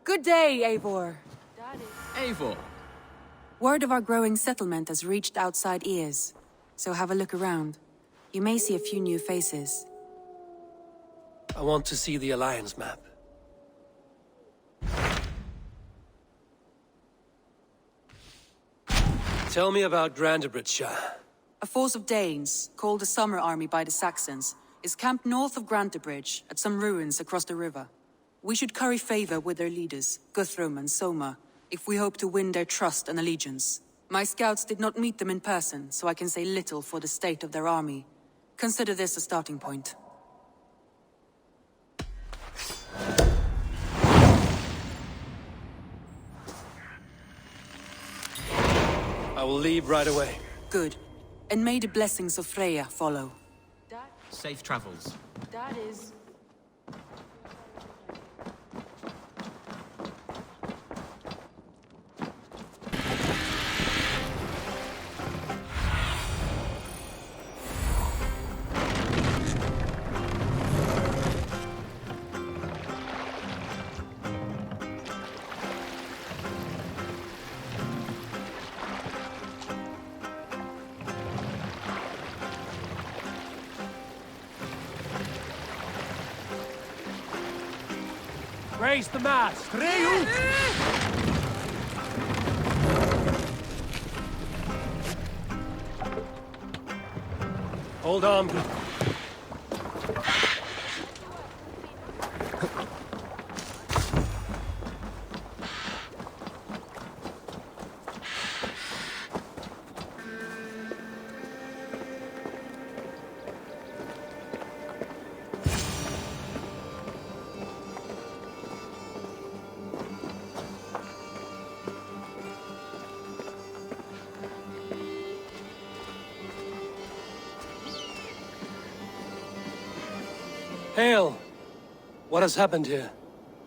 Good day, Eivor. Eivor. Word of our growing settlement has reached outside ears, so have a look around. You may see a few new faces. I want to see the Alliance map. Tell me about Grantebridgeshire. A force of Danes, called the Summer Army by the Saxons, is camped north of Grantebridge at some ruins across the river. We should curry favor with their leaders, Guthrum and Soma, if we hope to win their trust and allegiance. My scouts did not meet them in person, so I can say little for the state of their army. Consider this a starting point. I will leave right away. Good. And may the blessings of Freya follow. Safe travels. That is... Raise the mast! Hold on. Hail! What has happened here?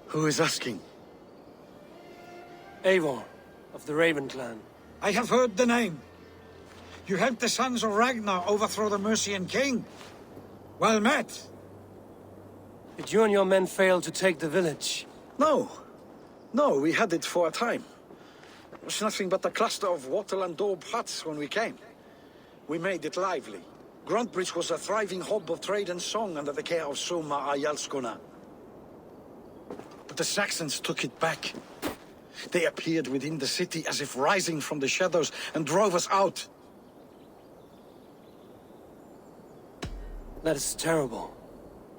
Who is asking? Eivor, of the Raven clan. I have heard the name. You helped the sons of Ragnar overthrow the Mercian king. Well met. Did you and your men fail to take the village? No. No, we had it for a time. It was nothing but a cluster of wattle and daub huts when we came. We made it lively. Grantebridge was a thriving hub of trade and song under the care of Soma Ayalskona. But the Saxons took it back. They appeared within the city as if rising from the shadows and drove us out. That is terrible.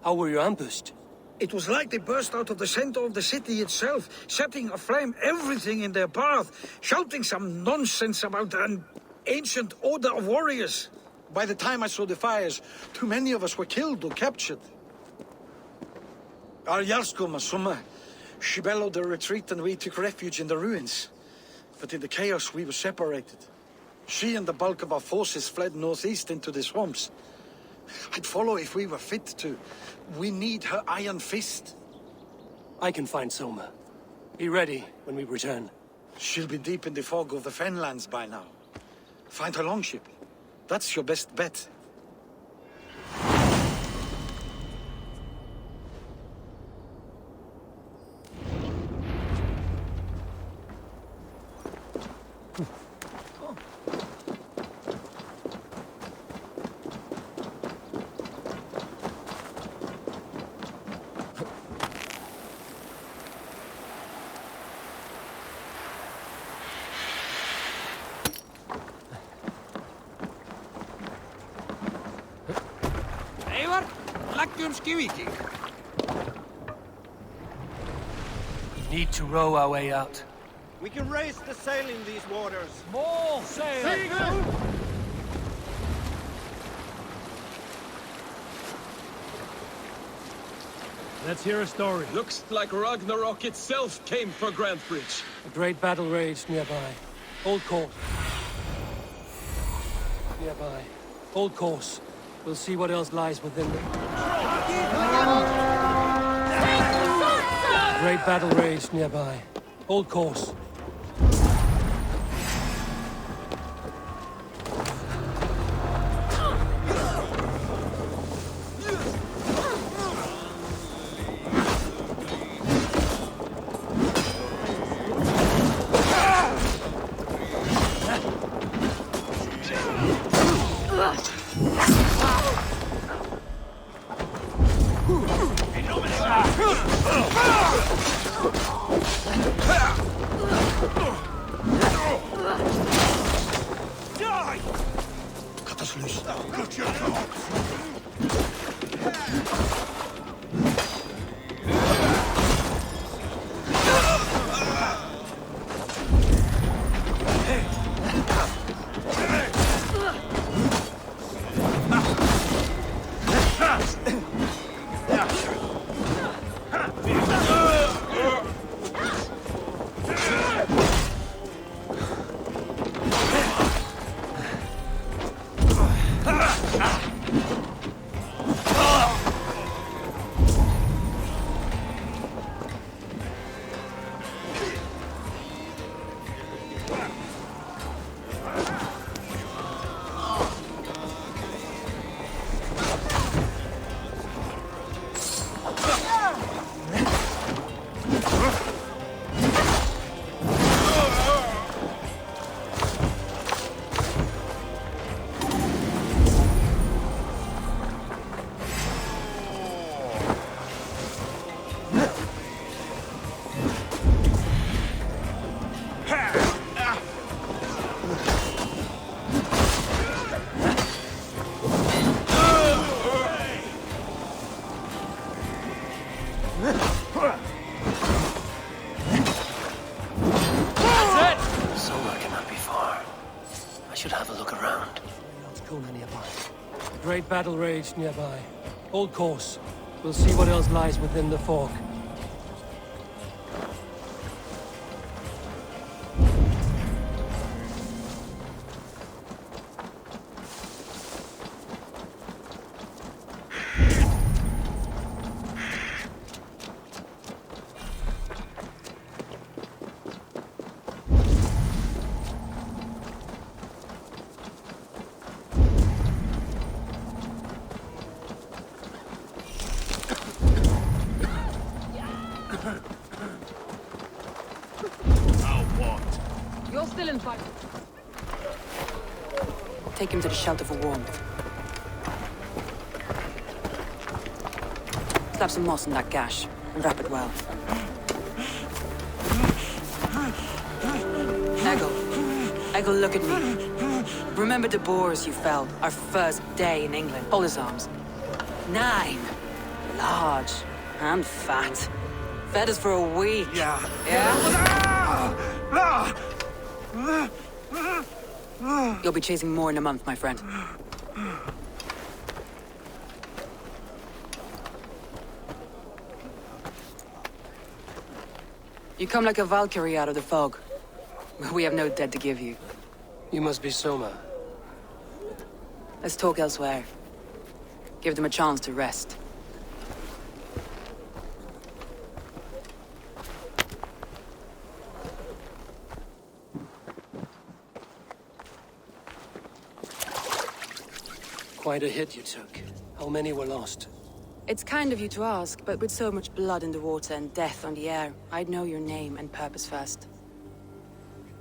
How were you ambushed? It was like they burst out of the center of the city itself, setting aflame everything in their path, shouting some nonsense about an ancient order of warriors. By the time I saw the fires, too many of us were killed or captured. Our Jarlskoma, Soma, she bellowed a retreat and we took refuge in the ruins. But in the chaos we were separated. She and the bulk of our forces fled northeast into the swamps. I'd follow if we were fit to. We need her iron fist. I can find Soma. Be ready when we return. She'll be deep in the fog of the Fenlands by now. Find her longship. That's your best bet. We need to row our way out. We can raise the sail in these waters. More sail! Let's hear a story. Looks like Ragnarok itself came for Grantebridge. A great battle raged nearby. Hold course. Nearby. Hold course. We'll see what else lies within them. A great battle raged nearby. Hold course. Cut us loose. Cut your thoughts! Great battle raged nearby. Hold course. We'll see what else lies within the fog. You're still in fight. Take him to the shelter for warmth. Slap some moss in that gash, and wrap it well. Eggle, look at me. Remember the boars you felled, our first day in England? Hold his arms. 9. Large and fat. Fed us for a week. Yeah. You'll be chasing more in a month, my friend. You come like a Valkyrie out of the fog. We have no dead to give you. You must be Soma. Let's talk elsewhere. Give them a chance to rest. Quite a hit you took. How many were lost? It's kind of you to ask, but with so much blood in the water and death on the air, I'd know your name and purpose first.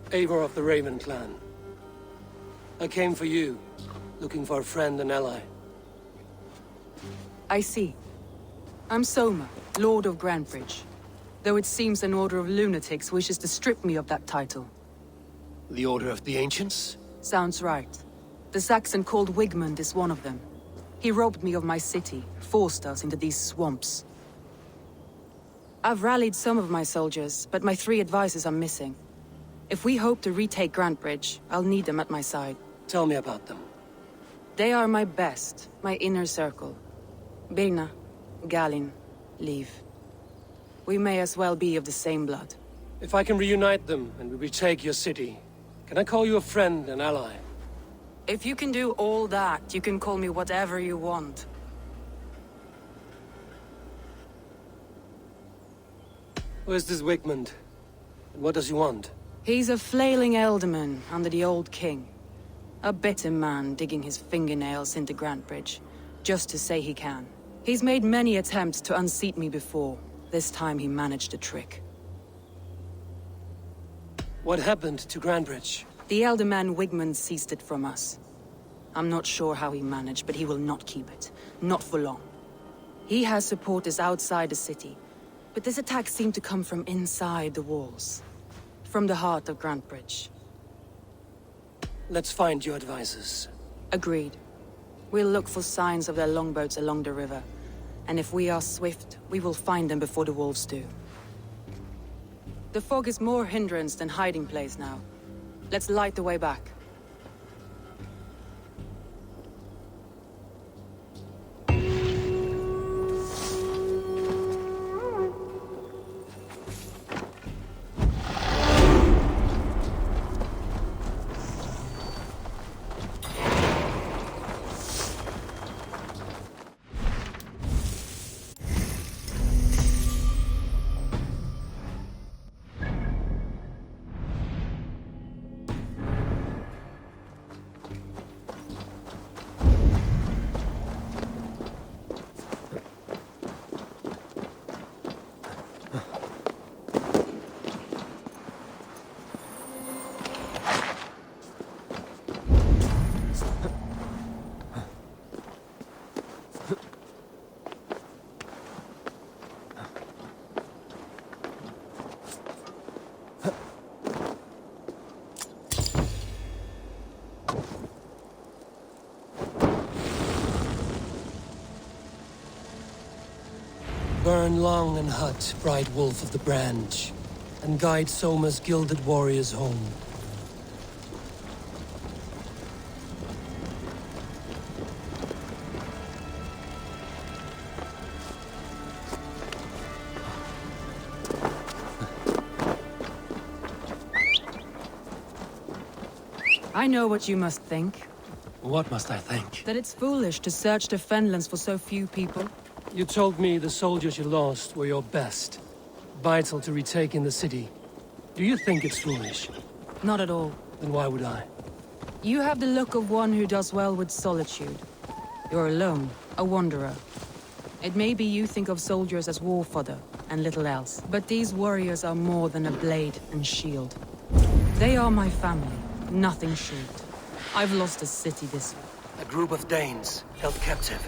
Eivor of the Raven clan. I came for you, looking for a friend and ally. I see. I'm Soma, Lord of Grantebridge. Though it seems an order of lunatics wishes to strip me of that title. The Order of the Ancients? Sounds right. The Saxon called Wigmund is one of them. He robbed me of my city, forced us into these swamps. I've rallied some of my soldiers, but my 3 advisors are missing. If we hope to retake Grantebridge, I'll need them at my side. Tell me about them. They are my best, my inner circle. Birna, Galin, Liv. We may as well be of the same blood. If I can reunite them and we retake your city, can I call you a friend and ally? If you can do all that, you can call me whatever you want. Where's this Wigmund? And what does he want? He's a flailing elderman under the old king. A bitter man digging his fingernails into Grantebridge, just to say he can. He's made many attempts to unseat me before. This time he managed a trick. What happened to Grantebridge? The elderman Wigmund seized it from us. I'm not sure how he managed, but he will not keep it. Not for long. He has supporters outside the city. But this attack seemed to come from inside the walls. From the heart of Grantebridge. Let's find your advisors. Agreed. We'll look for signs of their longboats along the river. And if we are swift, we will find them before the wolves do. The fog is more hindrance than hiding place now. Let's light the way back. Burn long and hut, bright wolf of the branch, and guide Soma's gilded warriors home. I know what you must think. What must I think? That it's foolish to search the Fenlands for so few people. You told me the soldiers you lost were your best. Vital to retaking the city. Do you think it's foolish? Not at all. Then why would I? You have the look of one who does well with solitude. You're alone, a wanderer. It may be you think of soldiers as war fodder and little else, but these warriors are more than a blade and shield. They are my family, nothing short. I've lost a city this way. A group of Danes held captive.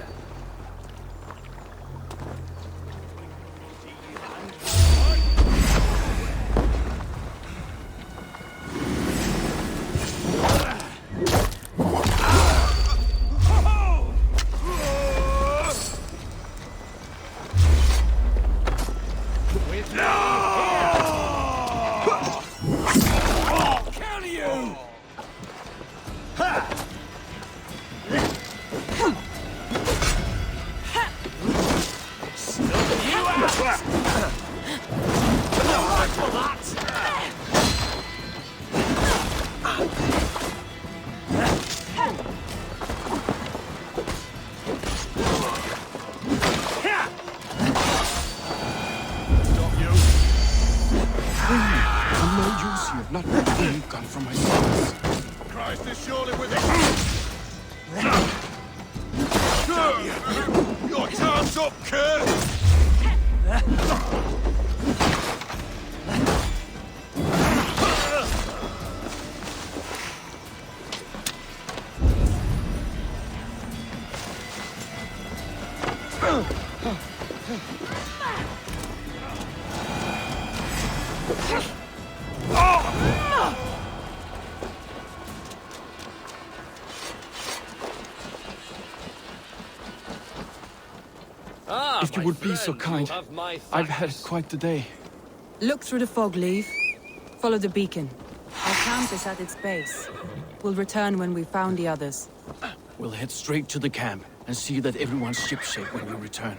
Christ is surely with us. Your time's up, Kurt! If you would be so kind, I've had quite the day. Look through the fog, Leave. Follow the beacon. Our camp is at its base. We'll return when we've found the others. We'll head straight to the camp and see that everyone's shipshape when we return.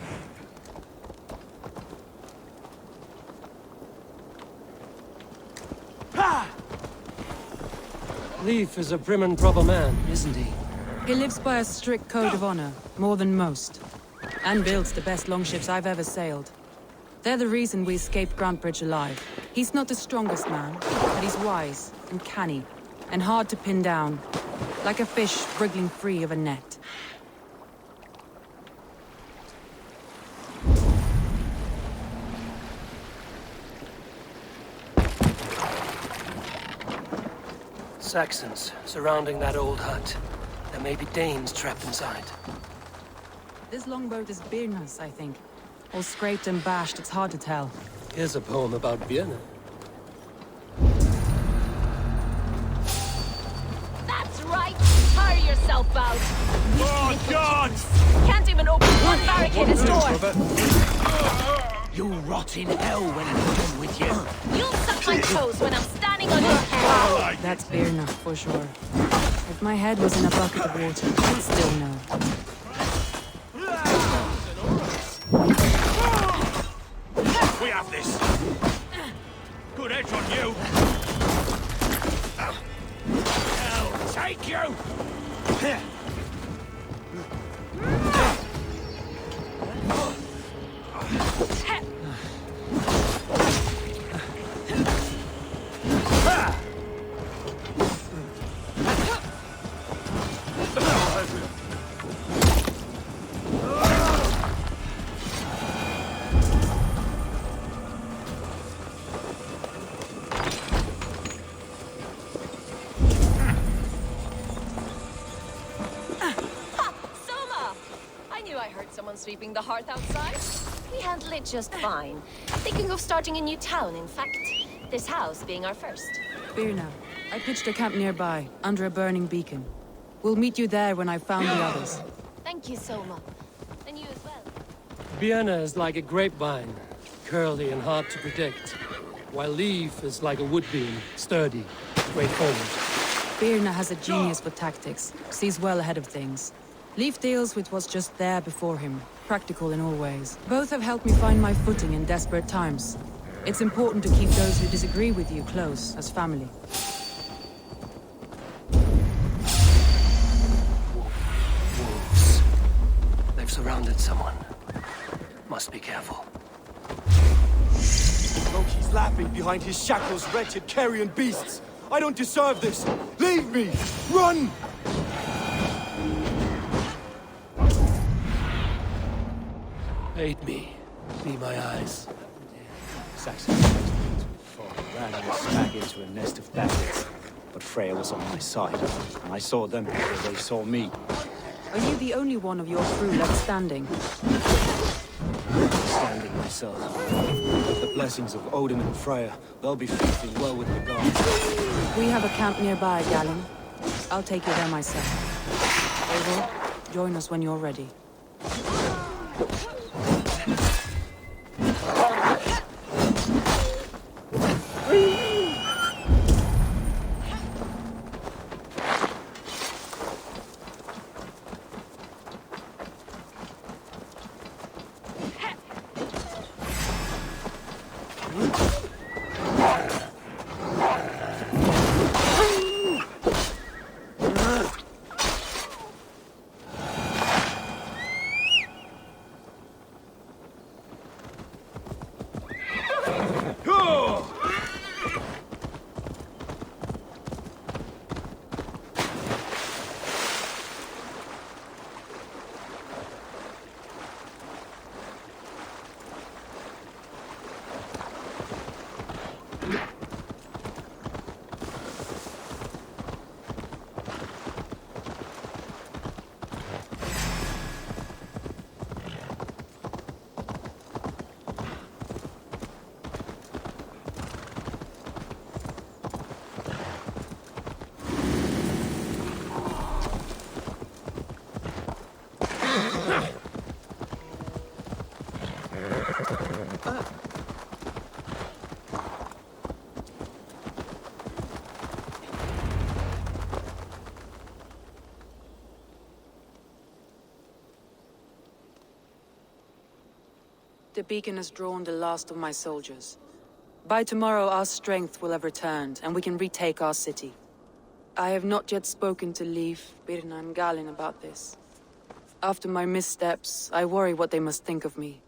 Leif is a prim and proper man, isn't he? He lives by a strict code of honor, more than most. And builds the best longships I've ever sailed. They're the reason we escaped Grantebridge alive. He's not the strongest man, but he's wise and canny, and hard to pin down. Like a fish wriggling free of a net. Saxons surrounding that old hut. There may be Danes trapped inside. This longboat is Birna's, I think. All scraped and bashed, it's hard to tell. Here's a poem about Vienna. That's right! Tire yourself out! Oh, God! Can't even open one barricaded door! You'll rot in hell when I'm done with you. You'll suck my toes when I'm standing on your head! That's Birna, for sure. If my head was in a bucket of water, I'd still know. We have this! Good edge on you! I'll take you! Sweeping the hearth outside. We handle it just fine. Thinking of starting a new town, in fact. This house being our first. Birna, I pitched a camp nearby, under a burning beacon. We'll meet you there when I've found the others. Thank you, Soma. And you as well. Vienna is like a grapevine, curly and hard to predict, while Leaf is like a woodbeam, sturdy, straightforward. Birna has a genius for tactics, sees well ahead of things. Leaf deals with what's just there before him, practical in all ways. Both have helped me find my footing in desperate times. It's important to keep those who disagree with you close, as family. Wolves. They've surrounded someone. Must be careful. Loki's laughing behind his shackles, wretched carrion beasts! I don't deserve this! Leave me! Run! Aid me. Be my eyes. Saxons ran and smack into a nest of bandits. But Freya was on my side, and I saw them before they saw me. Are you the only one of your crew left standing? Standing myself. With the blessings of Odin and Freya, they'll be feasting well with the gods. We have a camp nearby, Galen. I'll take you there myself. Eivor, join us when you're ready. The beacon has drawn the last of my soldiers. By tomorrow our strength will have returned, and we can retake our city. I have not yet spoken to Leif, Birna and Galen about this. After my missteps, I worry what they must think of me.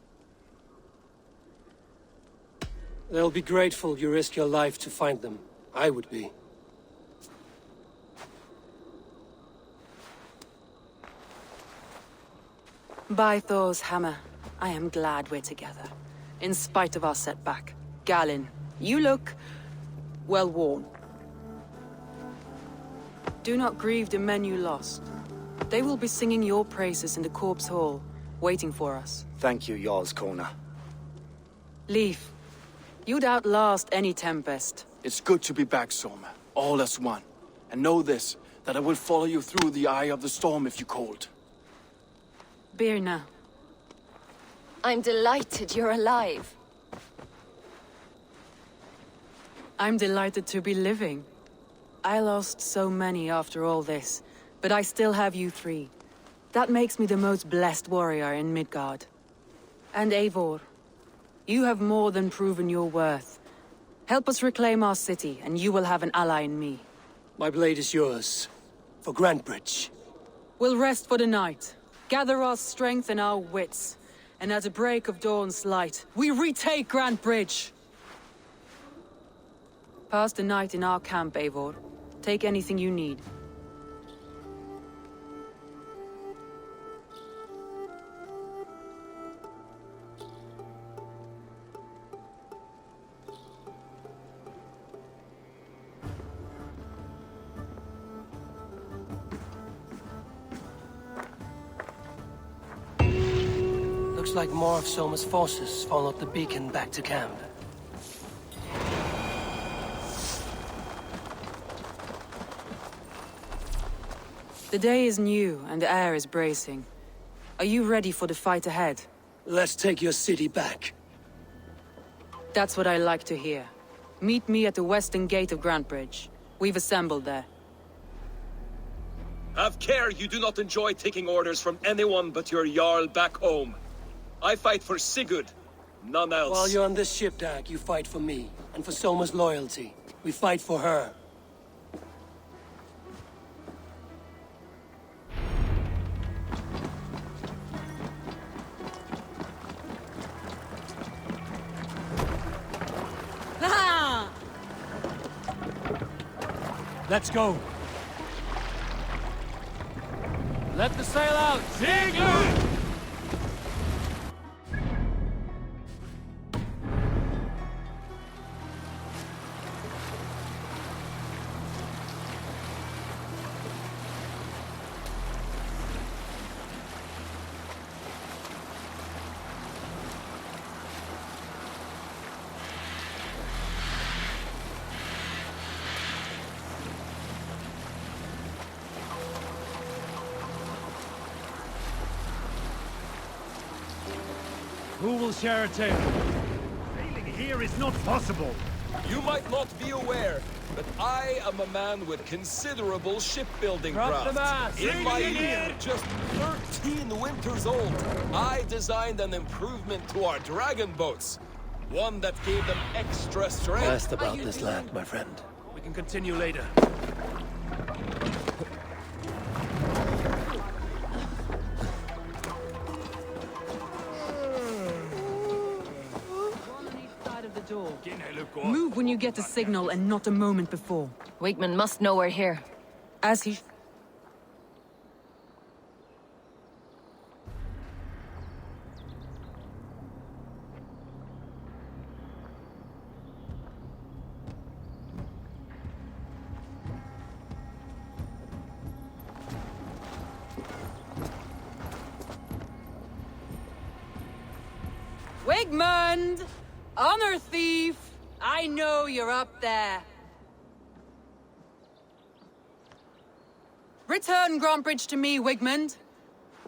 They'll be grateful you risked your life to find them. I would be. By Thor's hammer, I am glad we're together. In spite of our setback. Galen, you look well worn. Do not grieve the men you lost. They will be singing your praises in the corpse hall, waiting for us. Thank you, Jarl's Corner. Leif, you'd outlast any tempest. It's good to be back, Soma. All as one. And know this, that I will follow you through the eye of the storm if you called. Birna. I'm delighted you're alive. I'm delighted to be living. I lost so many after all this, but I still have you three. That makes me the most blessed warrior in Midgard. And Eivor, you have more than proven your worth. Help us reclaim our city, and you will have an ally in me. My blade is yours. For Grantebridge. We'll rest for the night, gather our strength and our wits, and at the break of dawn's light, we retake Grantebridge! Pass the night in our camp, Eivor. Take anything you need. Looks like more of Soma's forces followed the beacon back to camp. The day is new, and the air is bracing. Are you ready for the fight ahead? Let's take your city back. That's what I like to hear. Meet me at the western gate of Grantebridge. We've assembled there. Have care you do not enjoy taking orders from anyone but your Jarl back home. I fight for Sigurd, none else. While you're on this ship, Dag, you fight for me, and for Soma's loyalty. We fight for her. Let's go. Let the sail out! Sigurd! Who will share a tale? Sailing here is not possible. You might not be aware, but I am a man with considerable shipbuilding Drop the craft. mast! In my year, just 13 winters old, I designed an improvement to our dragon boats. One that gave them extra strength. Asked about this land, my friend. We can continue later. Move when you get the signal and not a moment before. Wigman must know we're here. As he... Wigmund! Honor thief! I know you're up there. Return Grantebridge to me, Wigmund.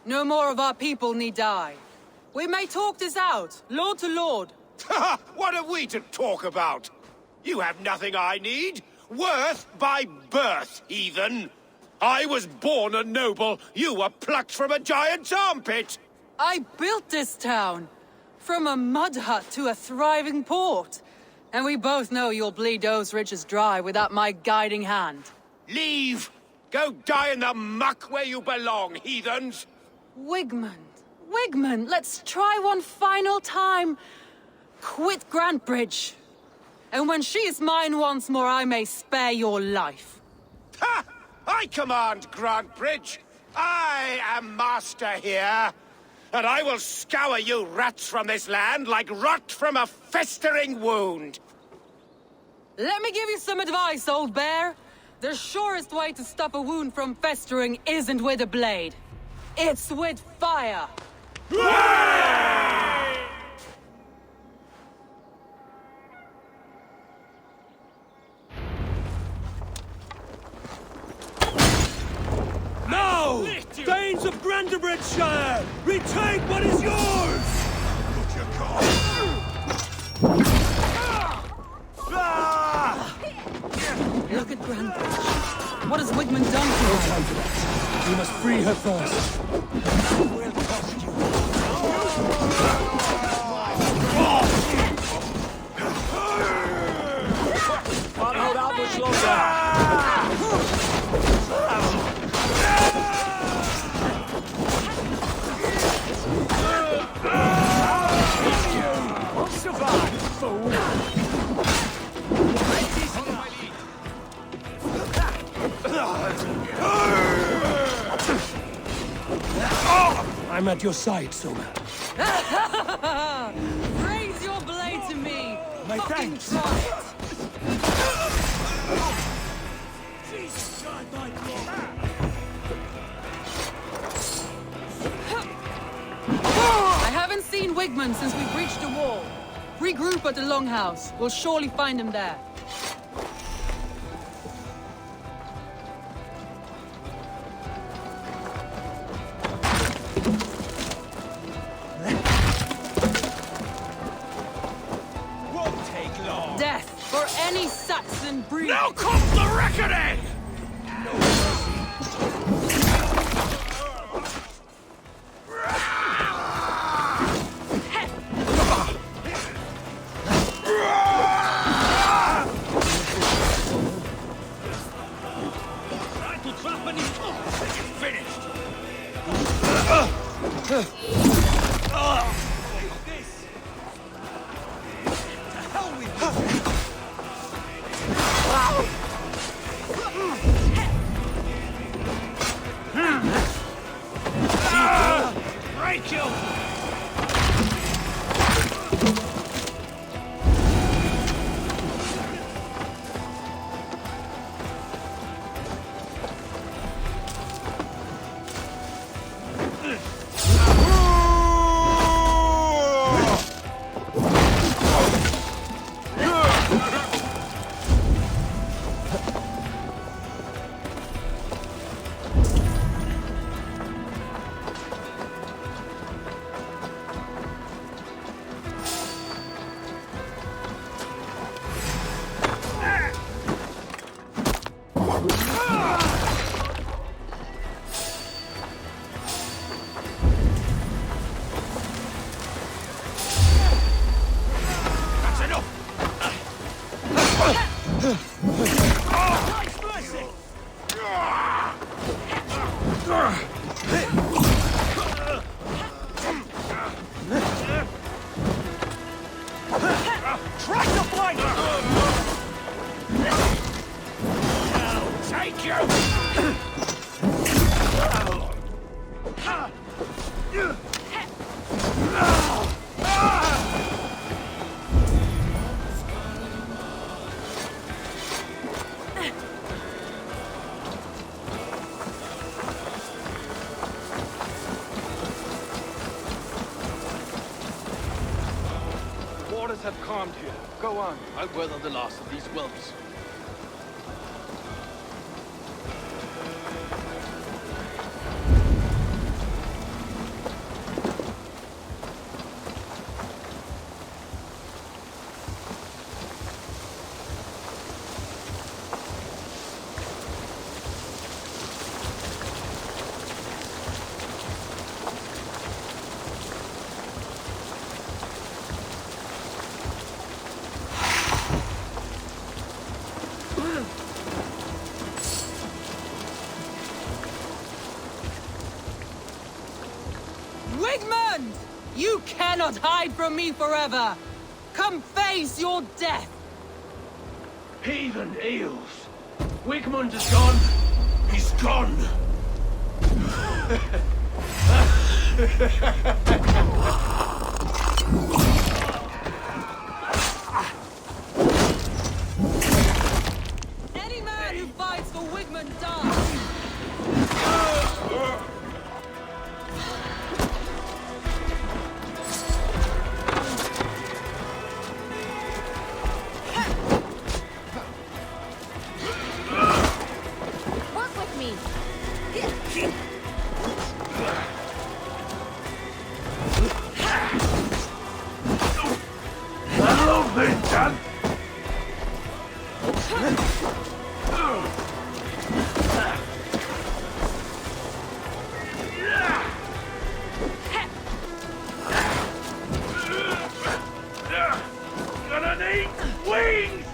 No more of our people need die. We may talk this out, lord to lord. What have we to talk about? You have nothing I need. Worth by birth, heathen. I was born a noble. You were plucked from a giant's armpit. I built this town. From a mud hut to a thriving port. And we both know you'll bleed those riches dry without my guiding hand. Leave! Go die in the muck where you belong, heathens! Wigmund, let's try one final time. Quit Grantebridge. And when she is mine once more, I may spare your life. Ha! I command Grantebridge. I am master here. And I will scour you rats from this land like rot from a festering wound. Let me give you some advice, old bear. The surest way to stop a wound from festering isn't with a blade. It's with fire. Now! Danes of Grantebridgeshire! Retake what is yours! Put your card. Look at Grantebridge. What has Wigmund done to her? No time for that. We must free her first. Will cost you. Can't hold out much longer. Survive, fool! I'm at your side, Soma. Raise your blade to me! My Fucking thanks. try it! I haven't seen Wigmund since we breached the wall. Regroup at the Longhouse. We'll surely find him there. Won't take long. Death for any Saxon breed! Now comes the reckoning! Have calmed here. Go on. I'll weather the last of these whelps. Wigmund! You cannot hide from me forever! Come face your death! Heathen eels! Wigmund is gone! He's gone! Any man who fights for Wigmund dies! Gonna need wings!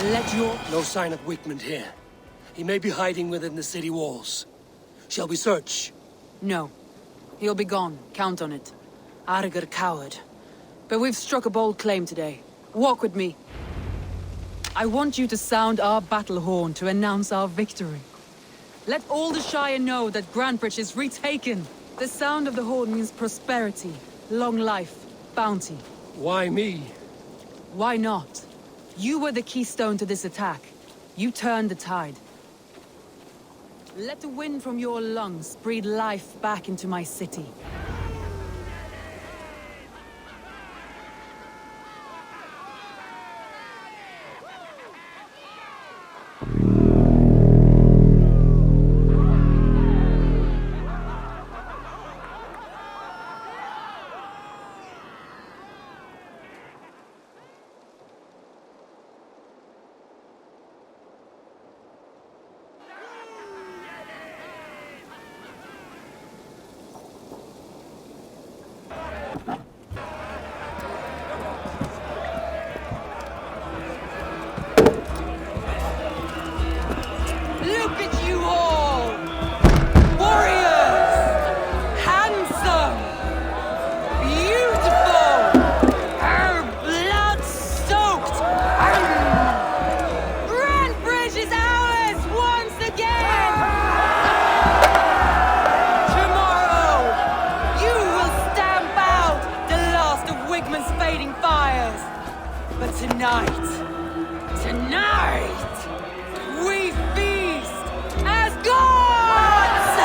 Let your... No sign of Wickman here. He may be hiding within the city walls. Shall we search? No. He'll be gone. Count on it. Arger coward. But we've struck a bold claim today. Walk with me. I want you to sound our battle horn to announce our victory. Let all the Shire know that Grantebridge is retaken. The sound of the horn means prosperity, long life, bounty. Why me? Why not? You were the keystone to this attack. You turned the tide. Let the wind from your lungs breathe life back into my city. Look at you all! Warriors! Handsome! Beautiful! Blood-soaked! Grantebridge is ours once again! Tomorrow, you will stamp out the last of Wigman's fading fires. But tonight, we feast as gods!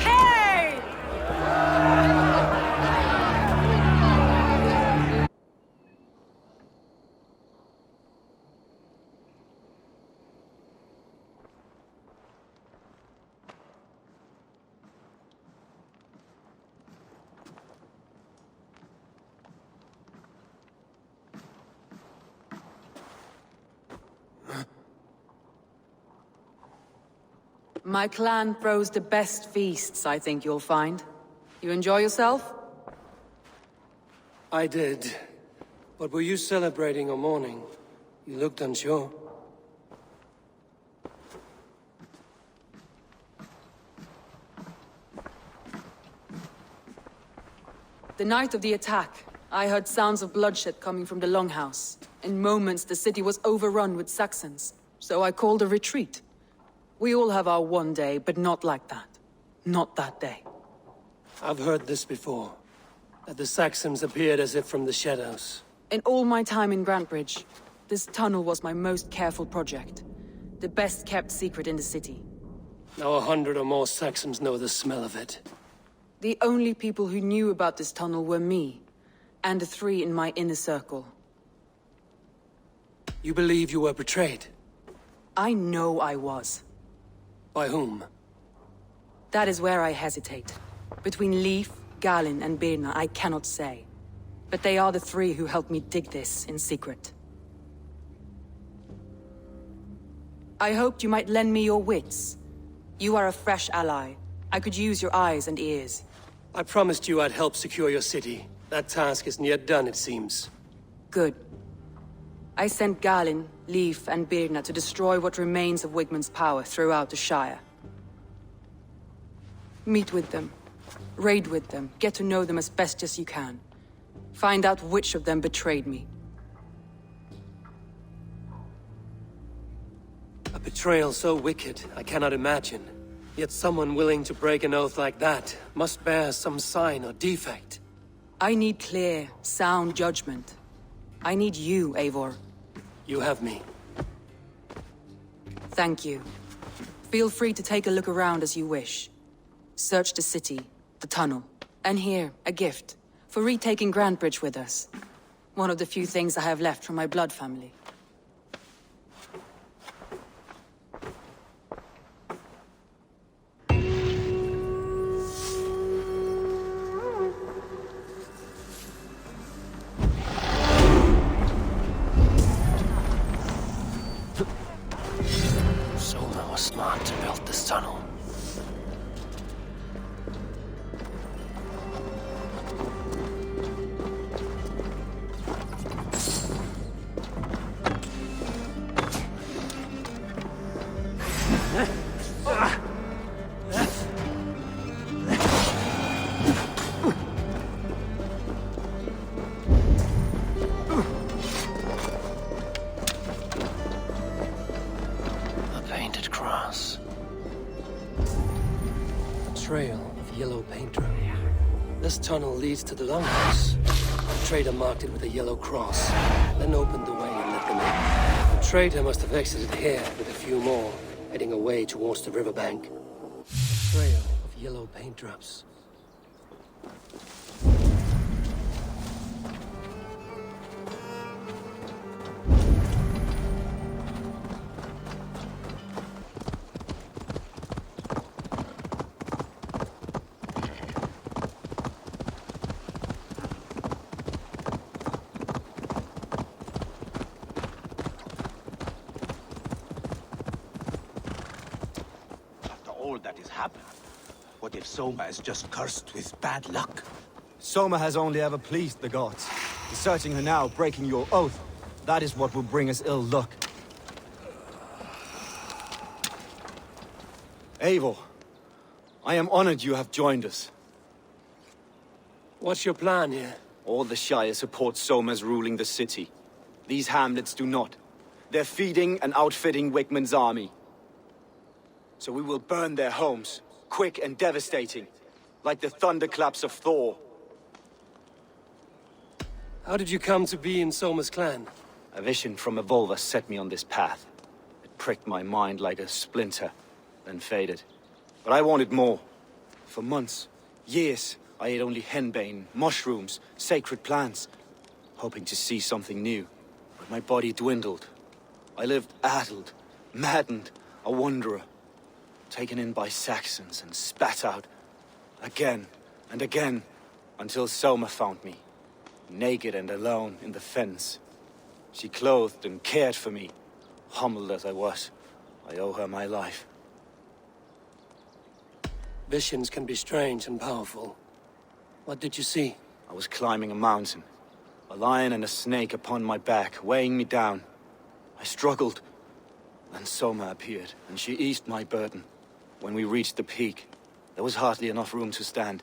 Hey! My clan throws the best feasts, I think you'll find. You enjoy yourself? I did. But were you celebrating or mourning? You looked unsure. The night of the attack, I heard sounds of bloodshed coming from the Longhouse. In moments, the city was overrun with Saxons, so I called a retreat. We all have our one day, but not like that. Not that day. I've heard this before. That the Saxons appeared as if from the shadows. In all my time in Grantebridge, this tunnel was my most careful project. The best kept secret in the city. Now 100 or more Saxons know the smell of it. The only people who knew about this tunnel were me, and the 3 in my inner circle. You believe you were betrayed? I know I was. By whom? That is where I hesitate. Between Leif, Galin, and Birna, I cannot say. But they are the 3 who helped me dig this in secret. I hoped you might lend me your wits. You are a fresh ally. I could use your eyes and ears. I promised you I'd help secure your city. That task isn't yet done, it seems. Good. I sent Galin, Leif, and Birna to destroy what remains of Wigman's power throughout the Shire. Meet with them. Raid with them. Get to know them as best as you can. Find out which of them betrayed me. A betrayal so wicked, I cannot imagine. Yet someone willing to break an oath like that must bear some sign or defect. I need clear, sound judgment. I need you, Eivor. You have me. Thank you. Feel free to take a look around as you wish. Search the city, the tunnel, and here, a gift, for retaking Grantebridge with us. One of the few things I have left from my blood family. Soma was smart to build this tunnel. Trail of yellow paint drop. This tunnel leads to the longhouse. The trader marked it with a yellow cross, then opened the way and let them in. The trader must have exited here with a few more, heading away towards the riverbank. Trail of yellow paint drops. What if Soma is just cursed with bad luck? Soma has only ever pleased the gods. Deserting her now, breaking your oath, that is what will bring us ill luck. Eivor, I am honored you have joined us. What's your plan here? All the Shire support Soma's ruling the city. These hamlets do not. They're feeding and outfitting Wickman's army. So we will burn their homes, quick and devastating, like the thunderclaps of Thor. How did you come to be in Soma's clan? A vision from Evolver set me on this path. It pricked my mind like a splinter, then faded. But I wanted more. For months, years, I ate only henbane, mushrooms, sacred plants, hoping to see something new. But my body dwindled. I lived addled, maddened, a wanderer. Taken in by Saxons and spat out, again and again, until Soma found me, naked and alone in the Fens. She clothed and cared for me. Humbled as I was, I owe her my life. Visions can be strange and powerful. What did you see? I was climbing a mountain, a lion and a snake upon my back, weighing me down. I struggled. Then Soma appeared, and she eased my burden. When we reached the peak, there was hardly enough room to stand.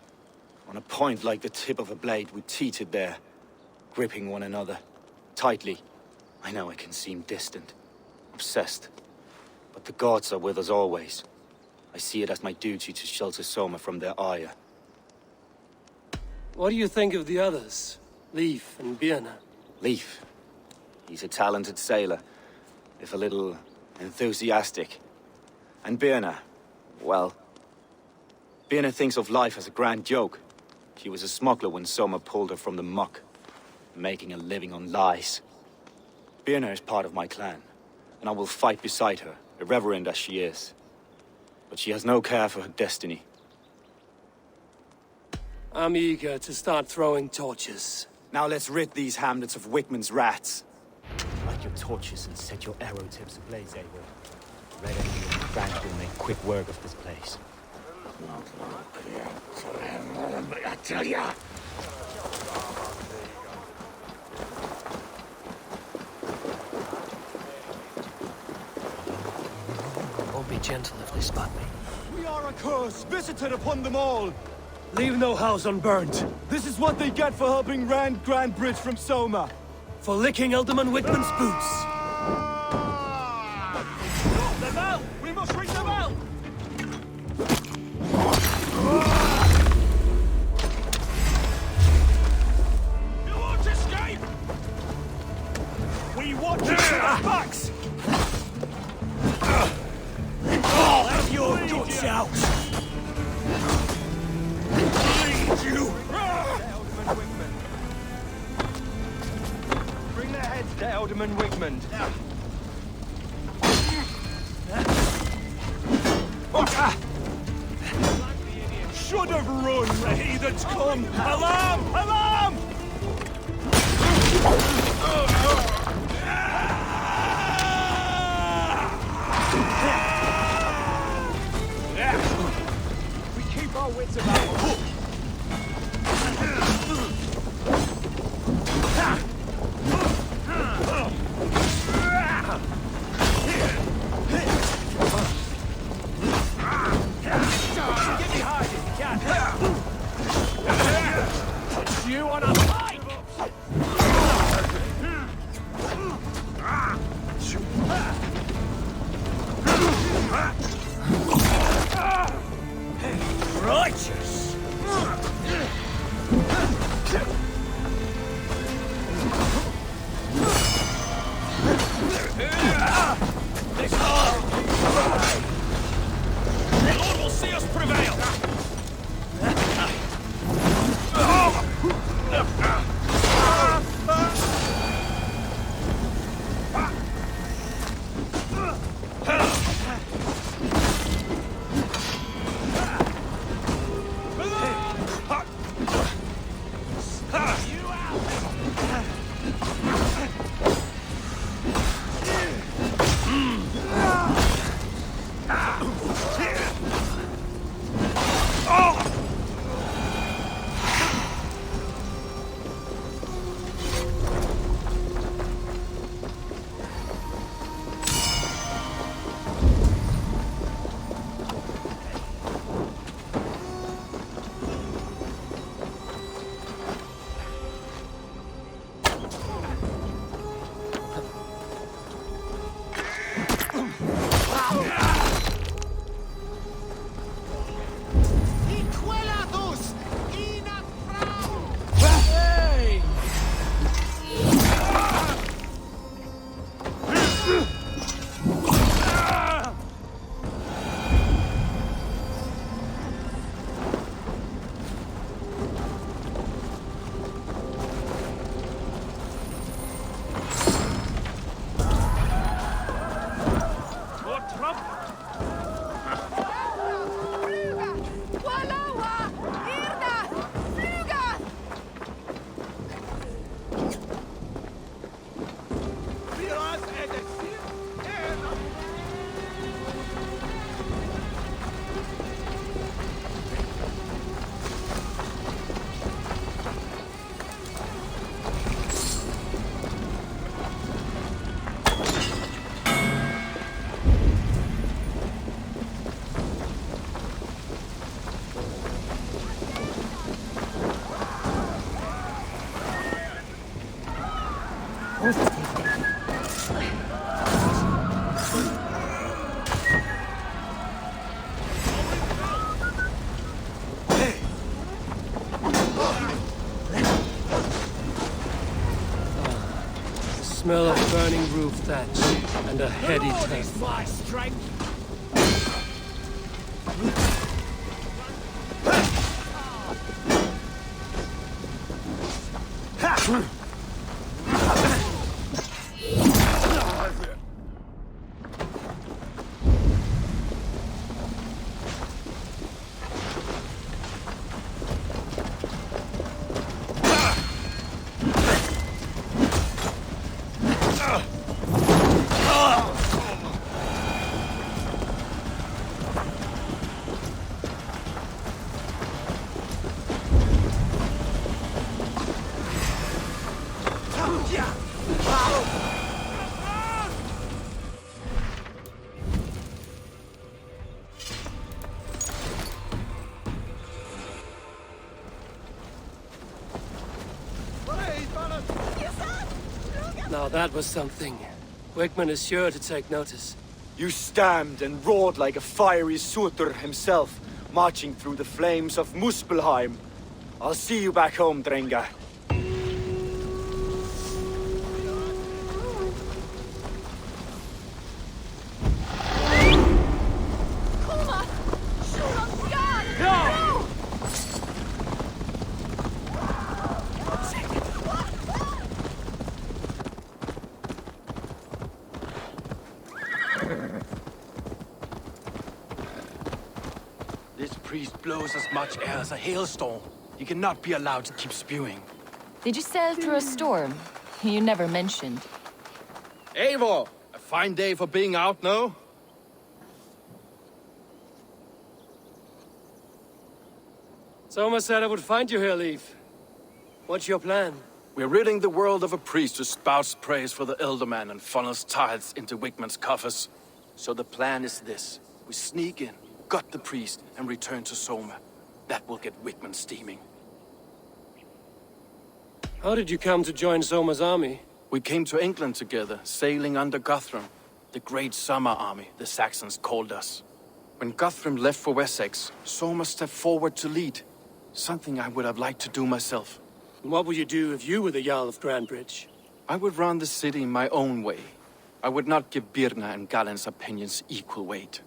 On a point like the tip of a blade, we teetered there, gripping one another, tightly. I know I can seem distant, obsessed, but the gods are with us always. I see it as my duty to shelter Soma from their ire. What do you think of the others? Leif and Birna? Leif. He's a talented sailor, if a little enthusiastic. And Birna, well, Birna thinks of life as a grand joke. She was a smuggler when Soma pulled her from the muck, making a living on lies. Birna is part of my clan, and I will fight beside her, irreverent as she is. But she has no care for her destiny. I'm eager to start throwing torches. Now let's rid these hamlets of Wickman's rats. Light your torches and set your arrow tips ablaze, Eivor. Red Enemy and Frank will make quick work of this place. I tell ya! Won't be gentle if they spot me. We are a curse visited upon them all! Leave no house unburnt. This is what they get for helping Rand Grantebridge from Soma. For licking Alderman Wickman's boots. The bell! We must ring the bell! You won't escape! We want to see our backs! Have your guts out! Bring their heads to Alderman Wigmund. Should have run, the heathens come! Alarm! Alarm! We keep our wits about us. You on a fight! Righteous! The Lord will see us prevail! Smell of burning roof thatch and a heady taste. My strength! Now that was something. Wigmund is sure to take notice. You stamped and roared like a fiery Surtur himself, marching through the flames of Muspelheim. I'll see you back home, Drenga. priest blows as much air as a hailstorm. He cannot be allowed to keep spewing. Did you sail through a storm? You never mentioned. Eivor! A fine day for being out, no? Soma said I would find you here, Leif. What's your plan? We're ridding the world of a priest who spouts praise for the Elderman and funnels tithes into Wigman's coffers. So the plan is this. We sneak in, gut the priest, and return to Soma. That will get Wigman steaming. How did you come to join Soma's army? We came to England together, sailing under Guthrum. The Great Summer Army, the Saxons called us. When Guthrum left for Wessex, Soma stepped forward to lead. Something I would have liked to do myself. What would you do if you were the Jarl of Grandbridge? I would run the city my own way. I would not give Birna and Galen's opinions equal weight.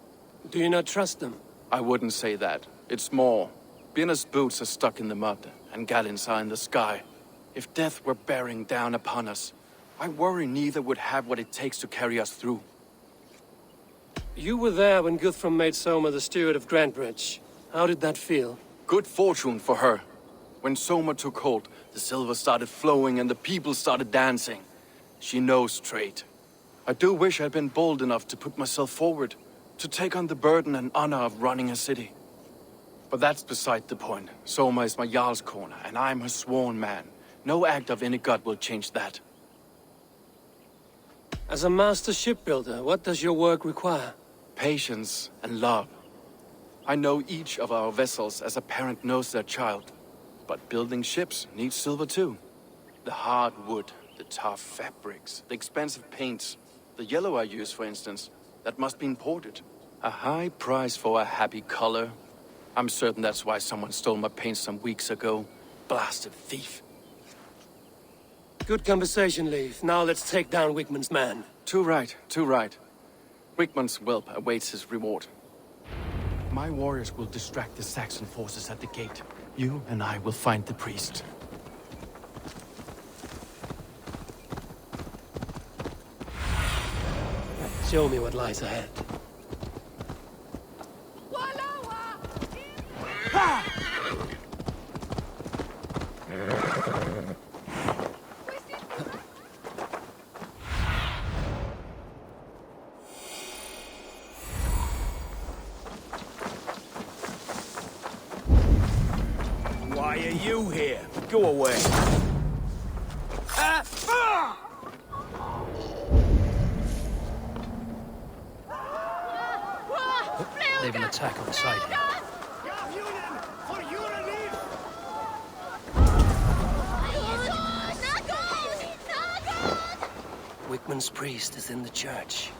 Do you not trust them? I wouldn't say that. It's more. Birna's boots are stuck in the mud, and Galen's are in the sky. If death were bearing down upon us, I worry neither would have what it takes to carry us through. You were there when Guthrum made Soma the steward of Grandbridge. How did that feel? Good fortune for her. When Soma took hold, the silver started flowing and the people started dancing. She knows trade. I do wish I'd been bold enough to put myself forward, to take on the burden and honor of running a city. But that's beside the point. Soma is my Jarl's corner, and I'm her sworn man. No act of any god will change that. As a master shipbuilder, what does your work require? Patience and love. I know each of our vessels as a parent knows their child. But building ships needs silver too. The hard wood, the tough fabrics, the expensive paints. The yellow I use, for instance, that must be imported. A high price for a happy color. I'm certain that's why someone stole my paint some weeks ago. Blasted thief. Good conversation, Leif. Now let's take down Wigman's man. Too right, too right. Wigman's whelp awaits his reward. My warriors will distract the Saxon forces at the gate. You and I will find the priest. Show me what lies ahead. Why are you here? Go away. They've an attack on sight here. Wigman's priest is in the church.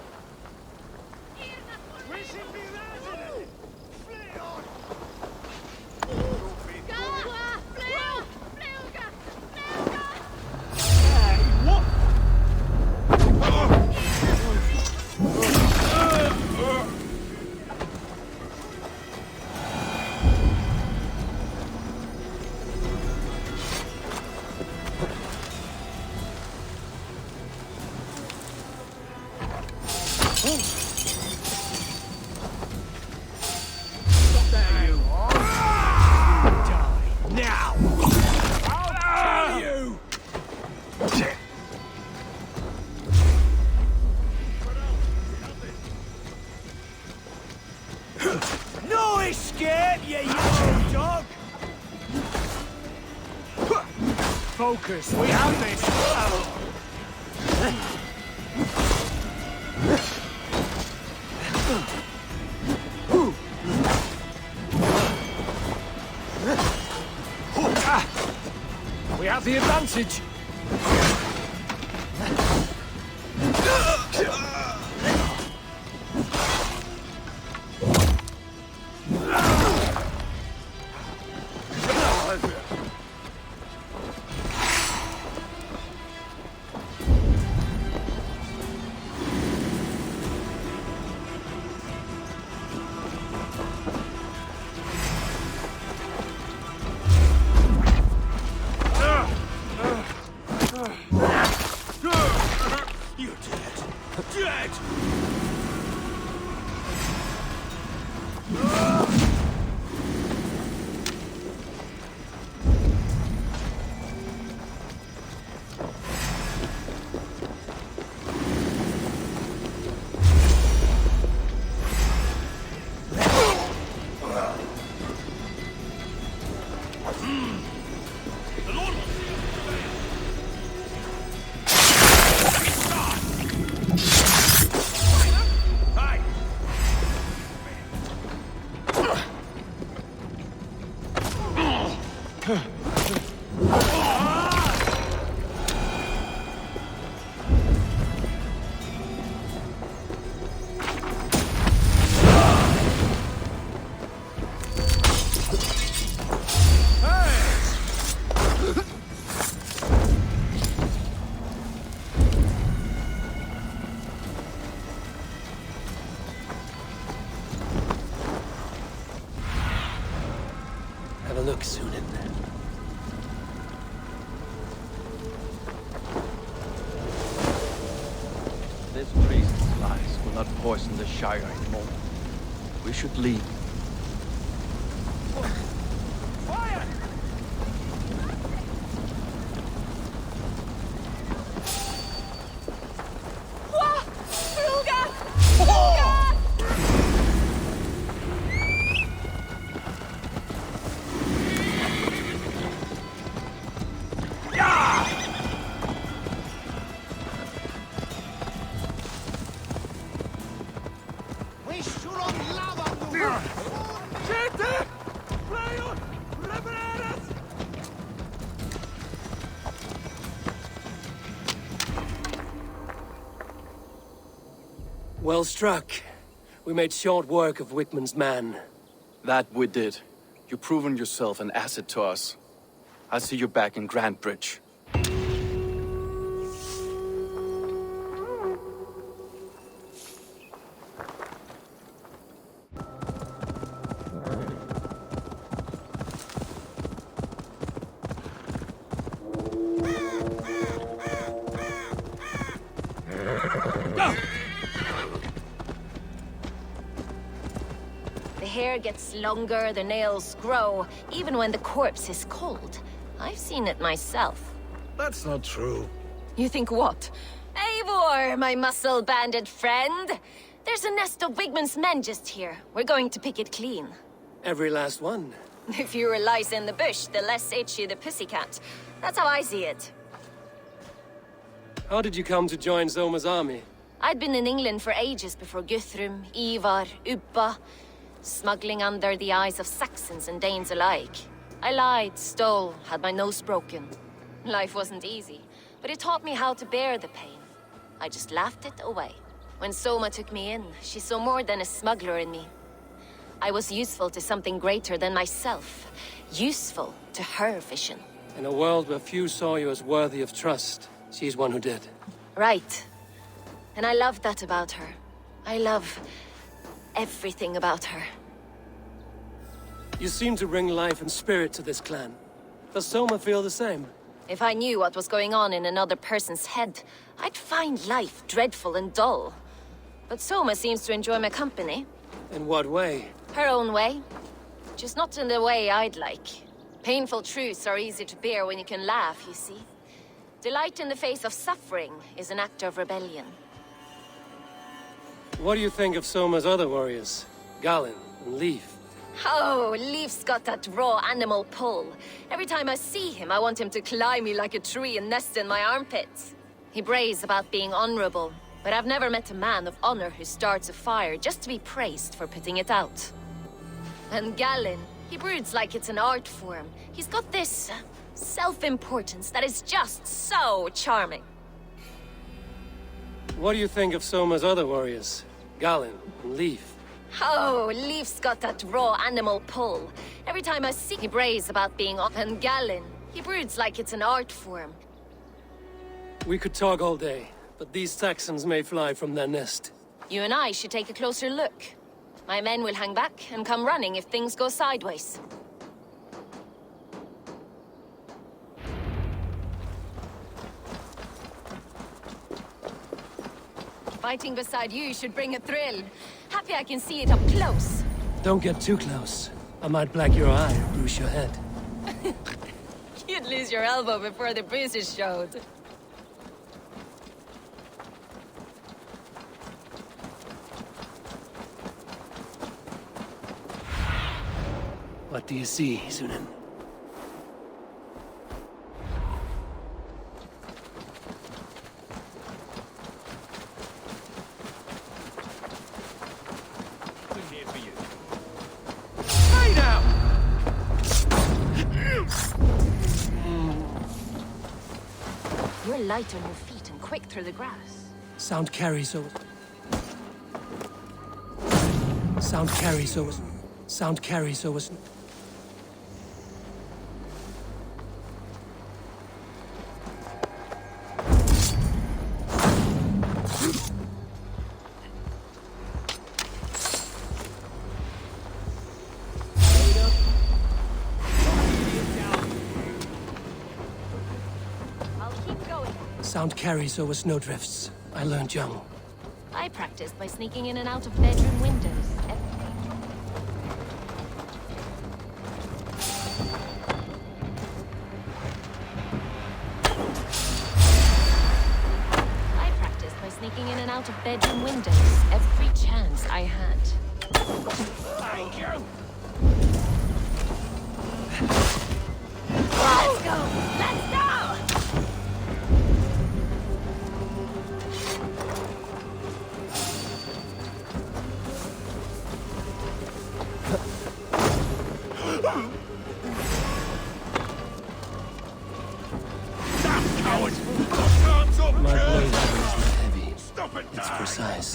No escape, you yellow dog! Focus, we have this! We have the advantage! The Lord will see us prevail. Hi. Have a look, Sunan. This treason's lies will not poison the Shire anymore. We should leave. Fire! Well struck. We made short work of Wickman's man. That we did. You've proven yourself an asset to us. I'll see you back in Grantebridge. The hair gets longer, the nails grow, even when the corpse is cold. I've seen it myself. That's not true. You think what? Eivor, my muscle-banded friend! There's a nest of Wigman's men just here. We're going to pick it clean. Every last one. The fewer lice in the bush, the less itchy the pussycat. That's how I see it. How did you come to join Zoma's army? I'd been in England for ages before Guthrum, Ivar, Ubba, smuggling under the eyes of Saxons and Danes alike. I lied, stole, had my nose broken. Life wasn't easy, but it taught me how to bear the pain. I just laughed it away. When Soma took me in, she saw more than a smuggler in me. I was useful to something greater than myself. Useful to her vision. In a world where few saw you as worthy of trust, she's one who did. Right. And I love that about her. I love everything about her. You seem to bring life and spirit to this clan. Does Soma feel the same? If I knew what was going on in another person's head, I'd find life dreadful and dull. But Soma seems to enjoy my company. In what way? Her own way. Just not in the way I'd like. Painful truths are easy to bear when you can laugh, you see. Delight in the face of suffering is an act of rebellion. What do you think of Soma's other warriors? Galin and Leif? Oh, Leif's got that raw animal pull. Every time I see him, I want him to climb me like a tree and nest in my armpits. He brays about being honorable, but I've never met a man of honor who starts a fire just to be praised for putting it out. And Galin, he broods like it's an art form. He's got this self-importance that is just so charming. What do you think of Soma's other warriors? Galin and Leif? Oh, Leif's got that raw animal pull. Every time I see him, he brays about being and Galin, he broods like it's an art form. We could talk all day, but these Saxons may fly from their nest. You and I should take a closer look. My men will hang back and come running if things go sideways. Fighting beside you should bring a thrill. Happy I can see it up close. Don't get too close. I might black your eye or bruise your head. You'd lose your elbow before the bruises showed. What do you see, Sunan? light on your feet and quick through the grass. Sound carries over. Sound carries over. Sound carries over. I'll keep going. Sound carries over snowdrifts. I learned young. I practiced by sneaking in and out of bedroom windows. Sneaking in and out of bedroom windows every chance I had. Thank you! Let's go! Let's go! Damn coward! Hands up, My Joe! blade is not heavy. Stop it! It's precise.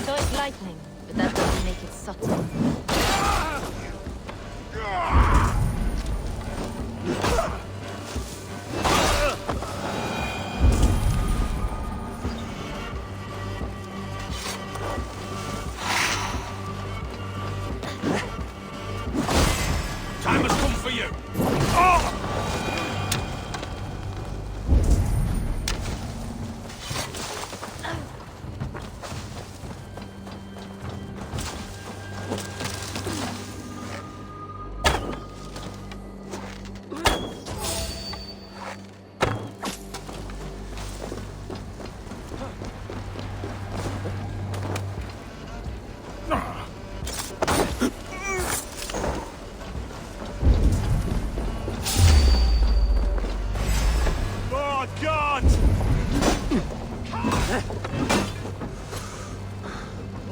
So it's lightning, but that doesn't make it subtle. Time has come for you! Oh! Oh, God!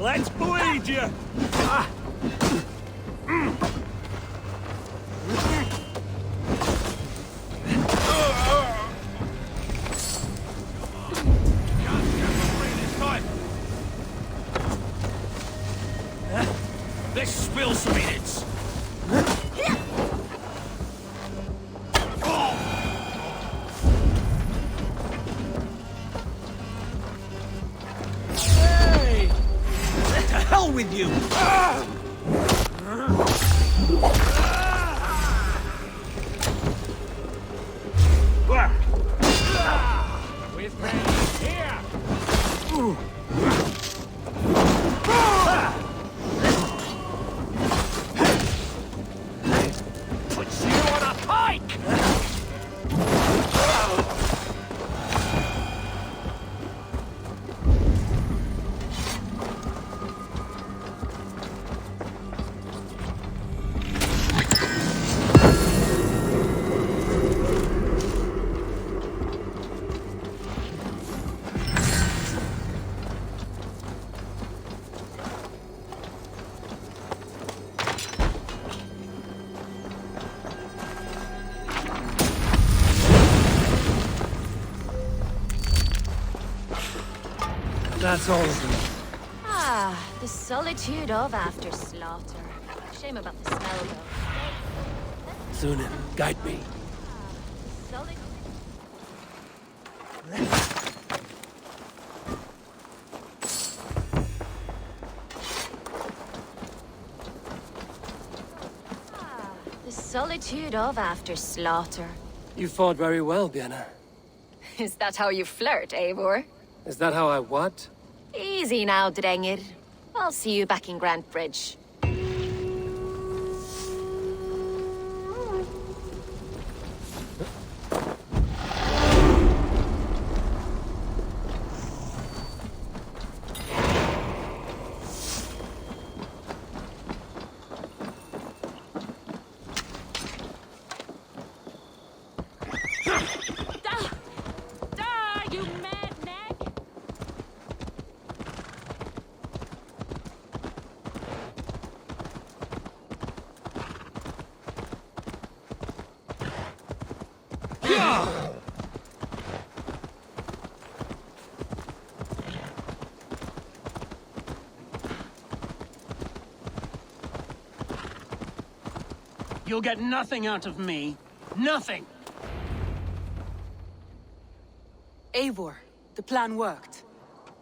Let's bleed you! Let's spill some minutes! Hey! To hell with you! With me, here! Puts you on a pike! That's all of them. Ah, the solitude of after slaughter. Shame about the smell, though. Thunin, guide me. Solitude. The solitude of after slaughter. You fought very well, Björn. Is that how you flirt, Eivor? Is that how I what? Easy now, Drengir. I'll see you back in Grand Bridge. You mad nag! You'll get nothing out of me. Nothing! Eivor, the plan worked.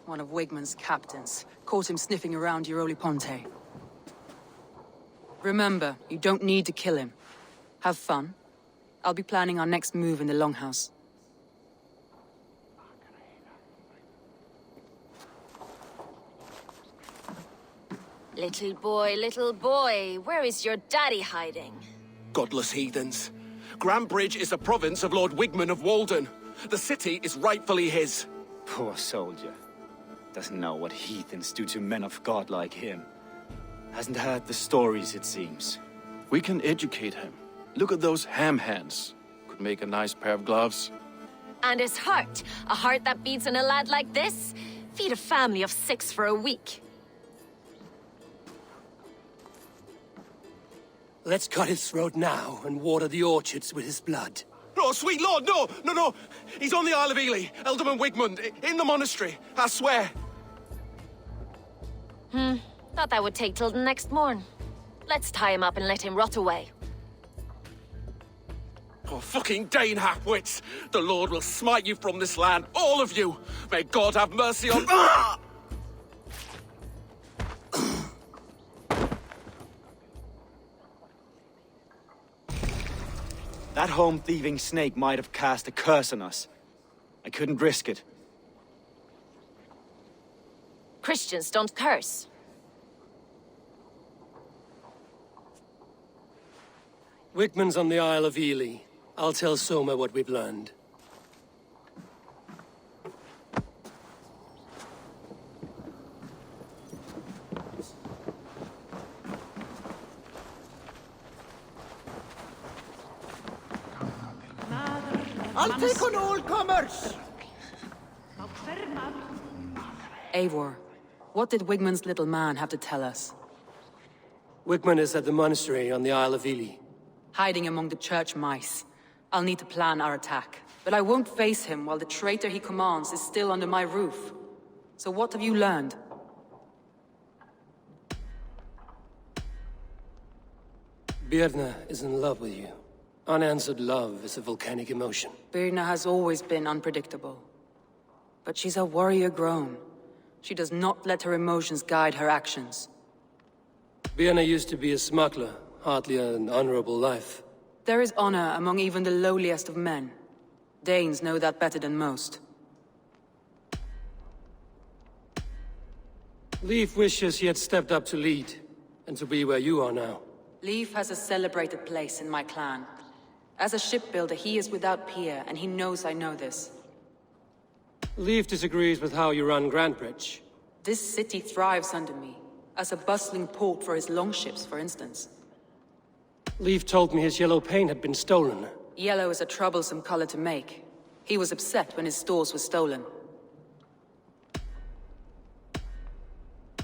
One of Wigmund's captains caught him sniffing around Euroli Ponte. Remember, you don't need to kill him. Have fun. I'll be planning our next move in the Longhouse. Little boy, where is your daddy hiding? Godless heathens. Grandbridge is a province of Lord Wigmund of Walden. The city is rightfully his. Poor soldier. Doesn't know what heathens do to men of God like him. Hasn't heard the stories, it seems. We can educate him. Look at those ham hands. Could make a nice pair of gloves. And his heart. A heart that beats in a lad like this? Feed a family of 6 for a week. Let's cut his throat now and water the orchards with his blood. No, sweet lord, no! He's on the Isle of Ely, Ealdorman Wigmund, in the monastery, I swear. Thought that would take till the next morn. Let's tie him up and let him rot away. Oh, fucking Dane halfwits! The Lord will smite you from this land, all of you! May God have mercy on... Ah! That home-thieving snake might have cast a curse on us. I couldn't risk it. Christians don't curse. Wigmund's on the Isle of Ely. I'll tell Soma what we've learned. I'll take on all comers! Eivor, what did Wigmund's little man have to tell us? Wigmund is at the monastery on the Isle of Ely. Hiding among the church mice. I'll need to plan our attack. But I won't face him while the traitor he commands is still under my roof. So what have you learned? Birna is in love with you. Unanswered love is a volcanic emotion. Birna has always been unpredictable. But she's a warrior grown. She does not let her emotions guide her actions. Birna used to be a smuggler, hardly an honorable life. There is honor among even the lowliest of men. Danes know that better than most. Leif wishes he had stepped up to lead, and to be where you are now. Leif has a celebrated place in my clan. As a shipbuilder, he is without peer, and he knows I know this. Leif disagrees with how you run Grandbridge. This city thrives under me, as a bustling port for his longships, for instance. Leif told me his yellow paint had been stolen. Yellow is a troublesome color to make. He was upset when his stores were stolen.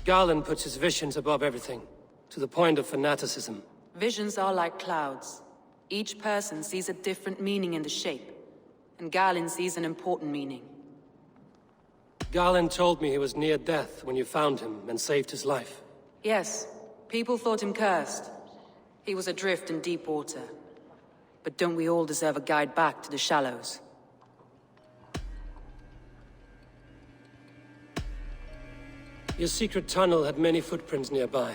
Garland puts his visions above everything, to the point of fanaticism. Visions are like clouds. Each person sees a different meaning in the shape, and Garland sees an important meaning. Garland told me he was near death when you found him and saved his life. Yes, people thought him cursed. He was adrift in deep water. But don't we all deserve a guide back to the shallows? Your secret tunnel had many footprints nearby,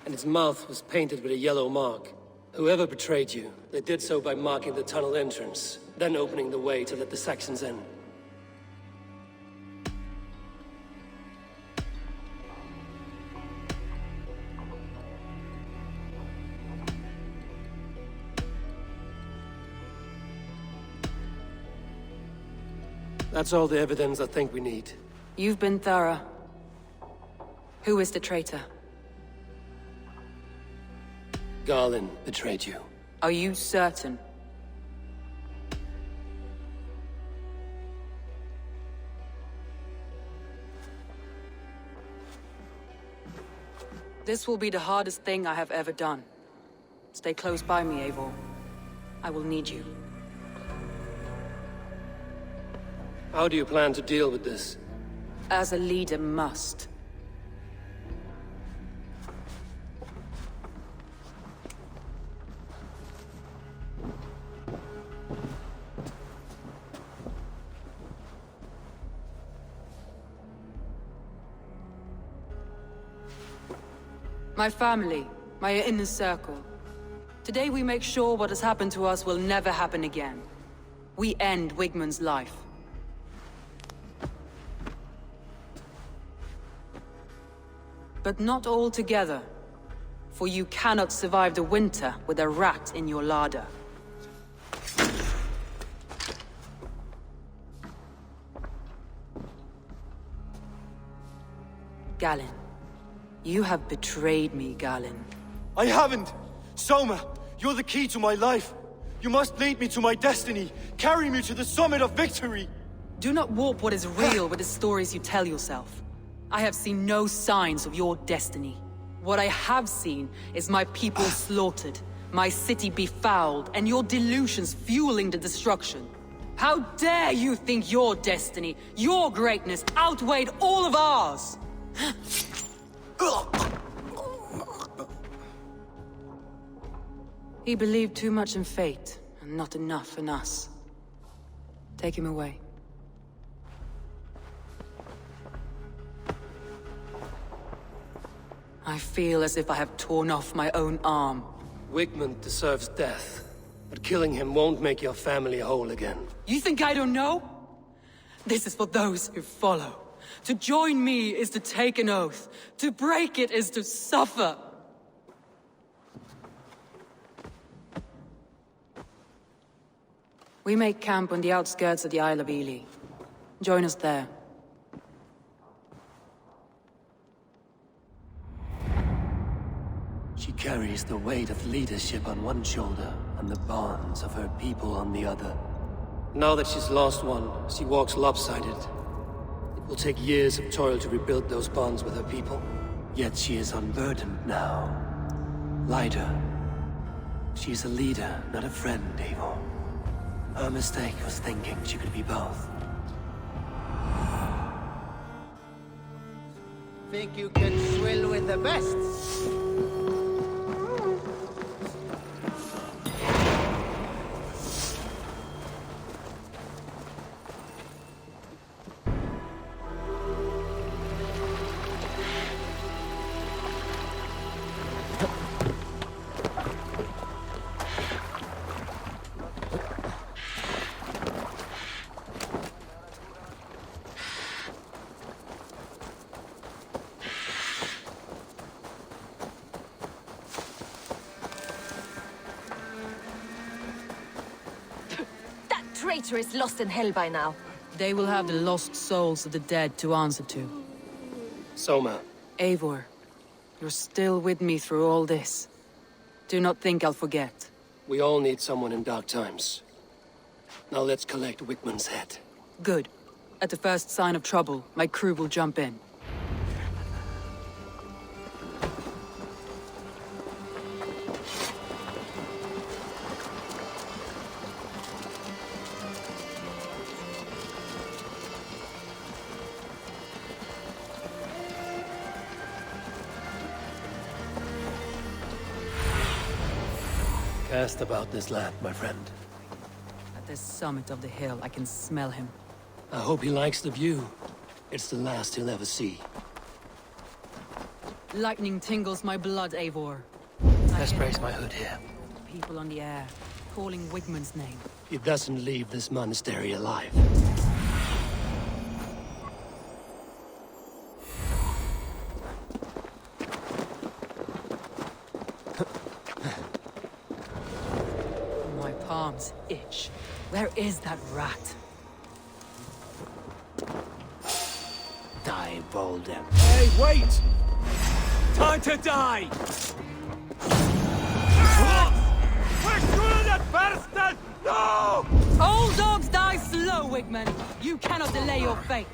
and its mouth was painted with a yellow mark. Whoever betrayed you, they did so by marking the tunnel entrance, then opening the way to let the Saxons in. That's all the evidence I think we need. You've been thorough. Who is the traitor? Garland betrayed you. Are you certain? This will be the hardest thing I have ever done. Stay close by me, Eivor. I will need you. How do you plan to deal with this? As a leader must. My family, my inner circle. Today we make sure what has happened to us will never happen again. We end Wigmund's life. But not all together. For you cannot survive the winter with a rat in your larder. Galen. You have betrayed me, Galen. I haven't! Soma, you're the key to my life. You must lead me to my destiny. Carry me to the summit of victory. Do not warp what is real with the stories you tell yourself. I have seen no signs of your destiny. What I have seen is my people slaughtered, my city befouled, and your delusions fueling the destruction. How dare you think your destiny, your greatness, outweighed all of ours? He believed too much in fate, and not enough in us. Take him away. I feel as if I have torn off my own arm. Wigmund deserves death, but killing him won't make your family whole again. You think I don't know? This is for those who follow. To join me is to take an oath. To break it is to suffer. We make camp on the outskirts of the Isle of Eels. Join us there. She carries the weight of leadership on one shoulder and the bonds of her people on the other. Now that she's lost one, she walks lopsided. It will take years of toil to rebuild those bonds with her people. Yet she is unburdened now. Lighter. She is a leader, not a friend, Eivor. Her mistake was thinking she could be both. Think you can swill with the best? Traitor is lost in hell by now. They will have the lost souls of the dead to answer to. Soma. Eivor, you're still with me through all this. Do not think I'll forget. We all need someone in dark times. Now let's collect Wigmund's head. Good. At the first sign of trouble, my crew will jump in. Cast about this land, my friend. At the summit of the hill, I can smell him. I hope he likes the view. It's the last he'll ever see. Lightning tingles my blood, Eivor. Let's brace my hood here. People on the air, calling Wigmund's name. He doesn't leave this monastery alive. My palms itch. Where is that rat? Die, Boulder. Hey, wait! Time to die! No! Old dogs die slow, Wigmund. You cannot delay your fate.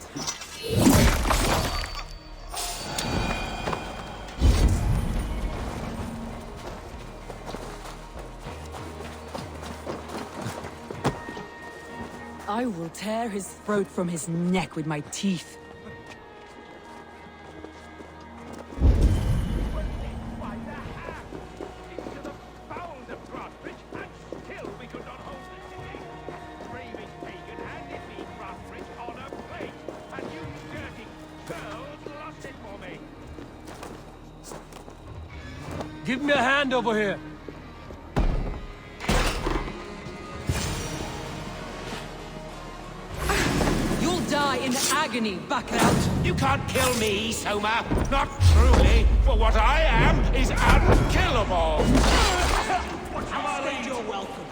I will tear his throat from his neck with my teeth. Give me a hand over here. You'll die in agony, back out. You can't kill me, Soma. Not truly, for what I am is unkillable. You're welcome.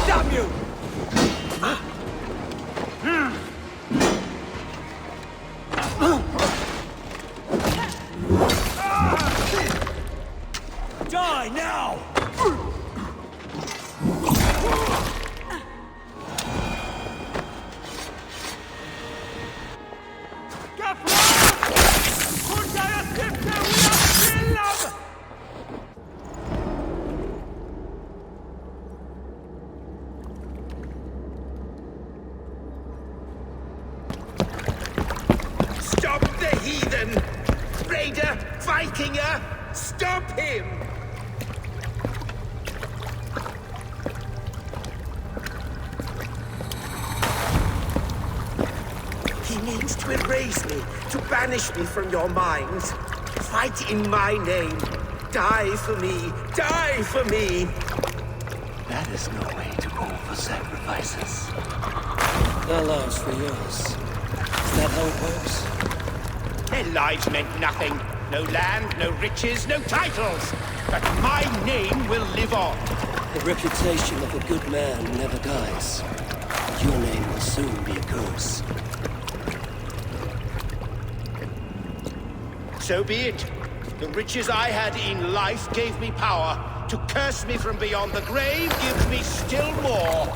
Damn you! Die now! Stop the heathen! Raider! Vikinger! Stop him! He means to erase me, to banish me from your minds. Fight in my name. Die for me. Die for me. That is no way to call for sacrifices. Their lives for yours. Is that how it works? Their lives meant nothing. No land, no riches, no titles. But my name will live on. The reputation of a good man never dies. Your name will soon be a curse. So be it. The riches I had in life gave me power. To curse me from beyond the grave gives me still more.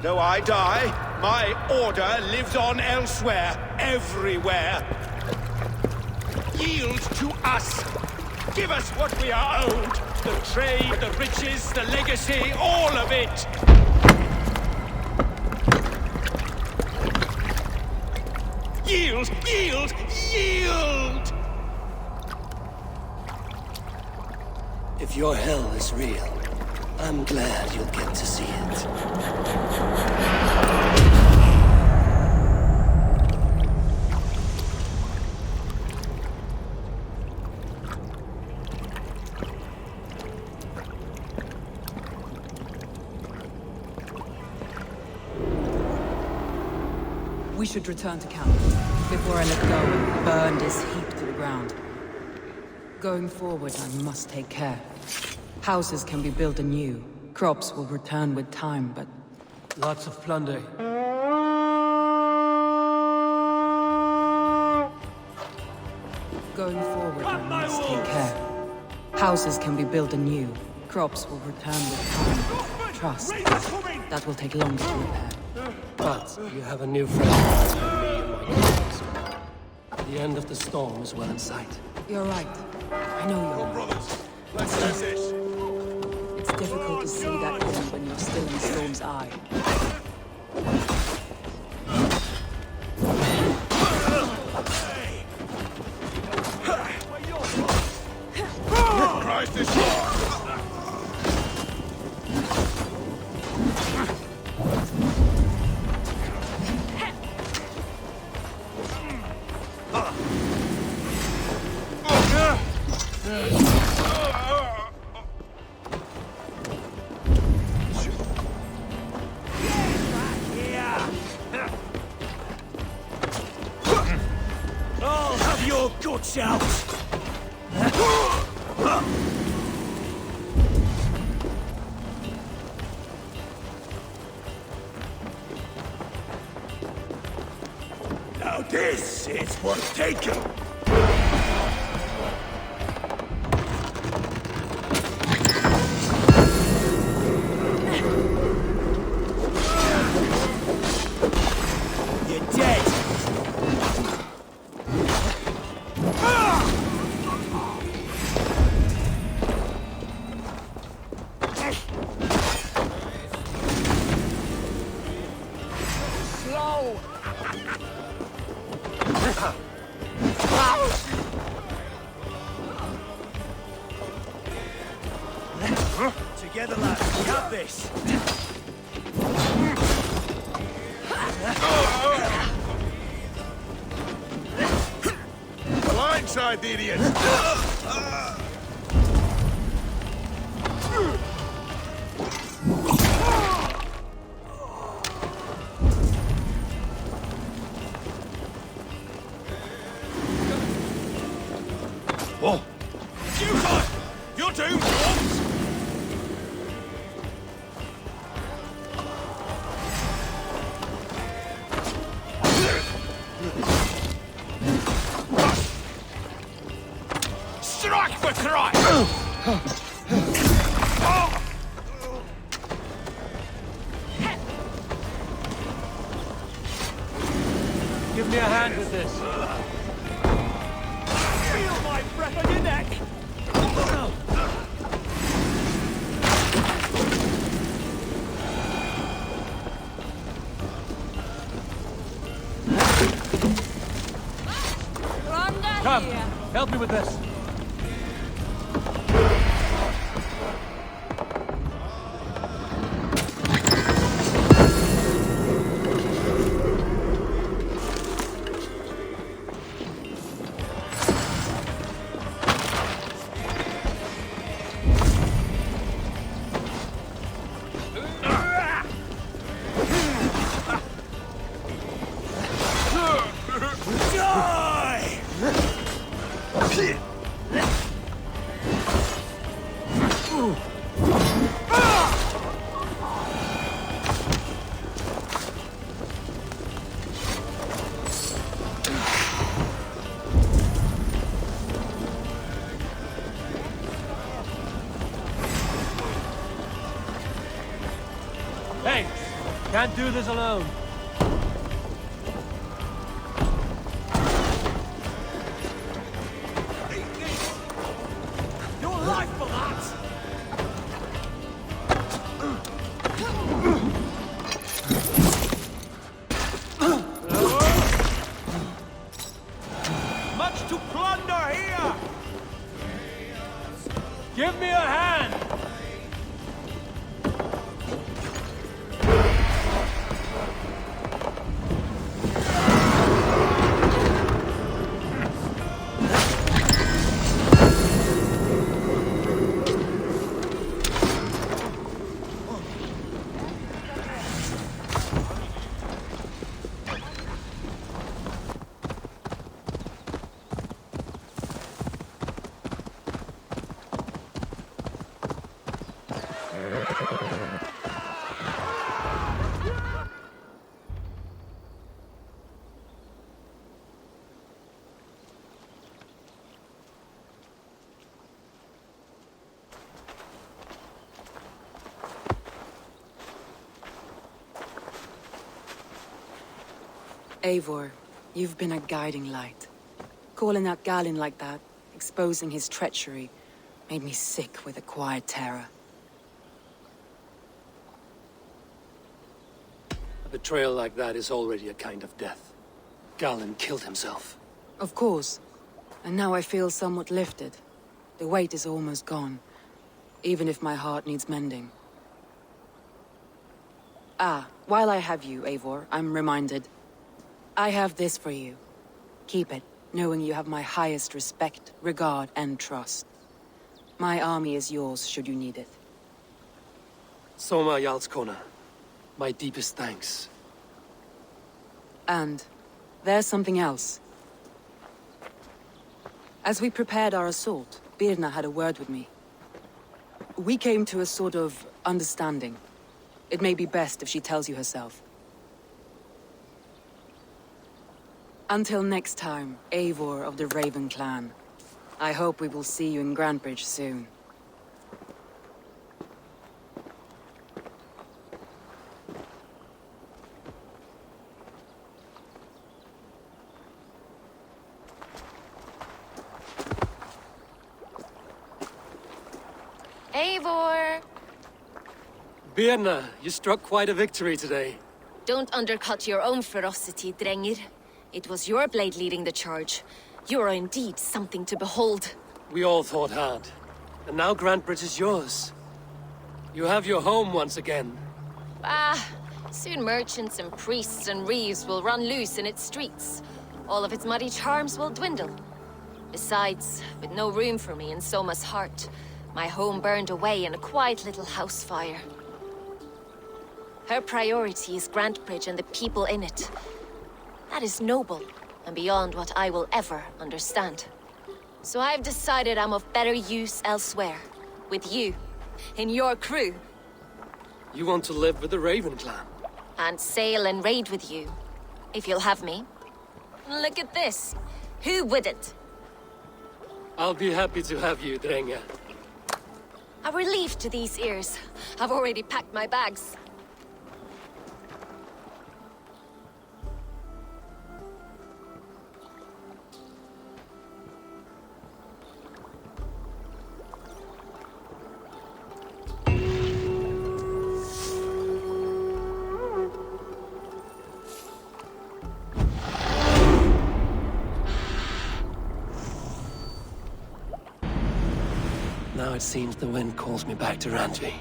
Though I die, my order lives on elsewhere, everywhere. Yield to us. Give us what we are owed. The trade, the riches, the legacy, all of it. Yield! Yield! Yield! If your hell is real, I'm glad you'll get to see it. We should return to camp before I let go and burn this heap to the ground. Going forward, I must take care. Houses can be built anew. Crops will return with time, but... Lots of plunder. Going forward, I must take care. Houses can be built anew. Crops will return with time. Trust. That will take longer to repair. But you have a new friend in me and my cause. The end of the storm is well in sight. You're right. I know you're right. Brothers, let's do this. It's difficult to see that end when you're still in the storm's eye. Christ is yours! I'll have your guts out. Now this is worth taking. You're dead. Slow. together, lads. We have this. Blindside the idiots! Whoa! Futile! You're doomed, Orphans! Strike for Christ! Give me a hand with this. Feel my breath on your neck! Come, help me with this. Hey, can't do this alone. Your life for that! Much to plunder here! Give me a hand! Eivor, you've been a guiding light. Calling out Galin like that, exposing his treachery, made me sick with a quiet terror. A betrayal like that is already a kind of death. Galin killed himself. Of course. And now I feel somewhat lifted. The weight is almost gone, even if my heart needs mending. Ah, while I have you, Eivor, I'm reminded. I have this for you. Keep it, knowing you have my highest respect, regard, and trust. My army is yours, should you need it. Soma Jarlskona, my deepest thanks. And there's something else. As we prepared our assault, Birna had a word with me. We came to a sort of understanding. It may be best if she tells you herself. Until next time, Eivor of the Raven clan. I hope we will see you in Grantebridge soon. Eivor! Birna, you struck quite a victory today. Don't undercut your own ferocity, Drengir. It was your blade leading the charge. You are indeed something to behold. We all fought hard. And now Grantebridge is yours. You have your home once again. Soon merchants and priests and reeves will run loose in its streets. All of its muddy charms will dwindle. Besides, with no room for me in Soma's heart, my home burned away in a quiet little house fire. Her priority is Grantebridge and the people in it. That is noble, and beyond what I will ever understand. So I've decided I'm of better use elsewhere. With you. In your crew. You want to live with the Raven clan? And sail and raid with you. If you'll have me. Look at this. Who wouldn't? I'll be happy to have you, Drenge. A relief to these ears. I've already packed my bags. Now it seems the wind calls me back to Randvi.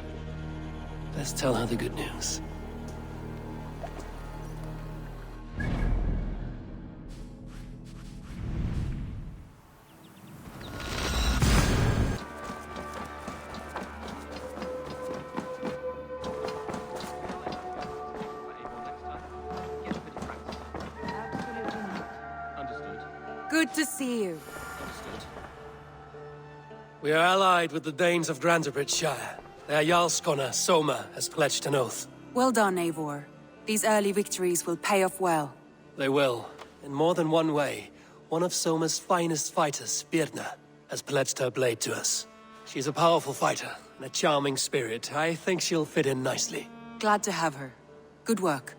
Let's tell her the good news. Good to see you. We are allied with the Danes of Grantebridge Shire. Their Jarlskona, Soma, has pledged an oath. Well done, Eivor. These early victories will pay off well. They will. In more than one way. One of Soma's finest fighters, Birna, has pledged her blade to us. She's a powerful fighter and a charming spirit. I think she'll fit in nicely. Glad to have her. Good work.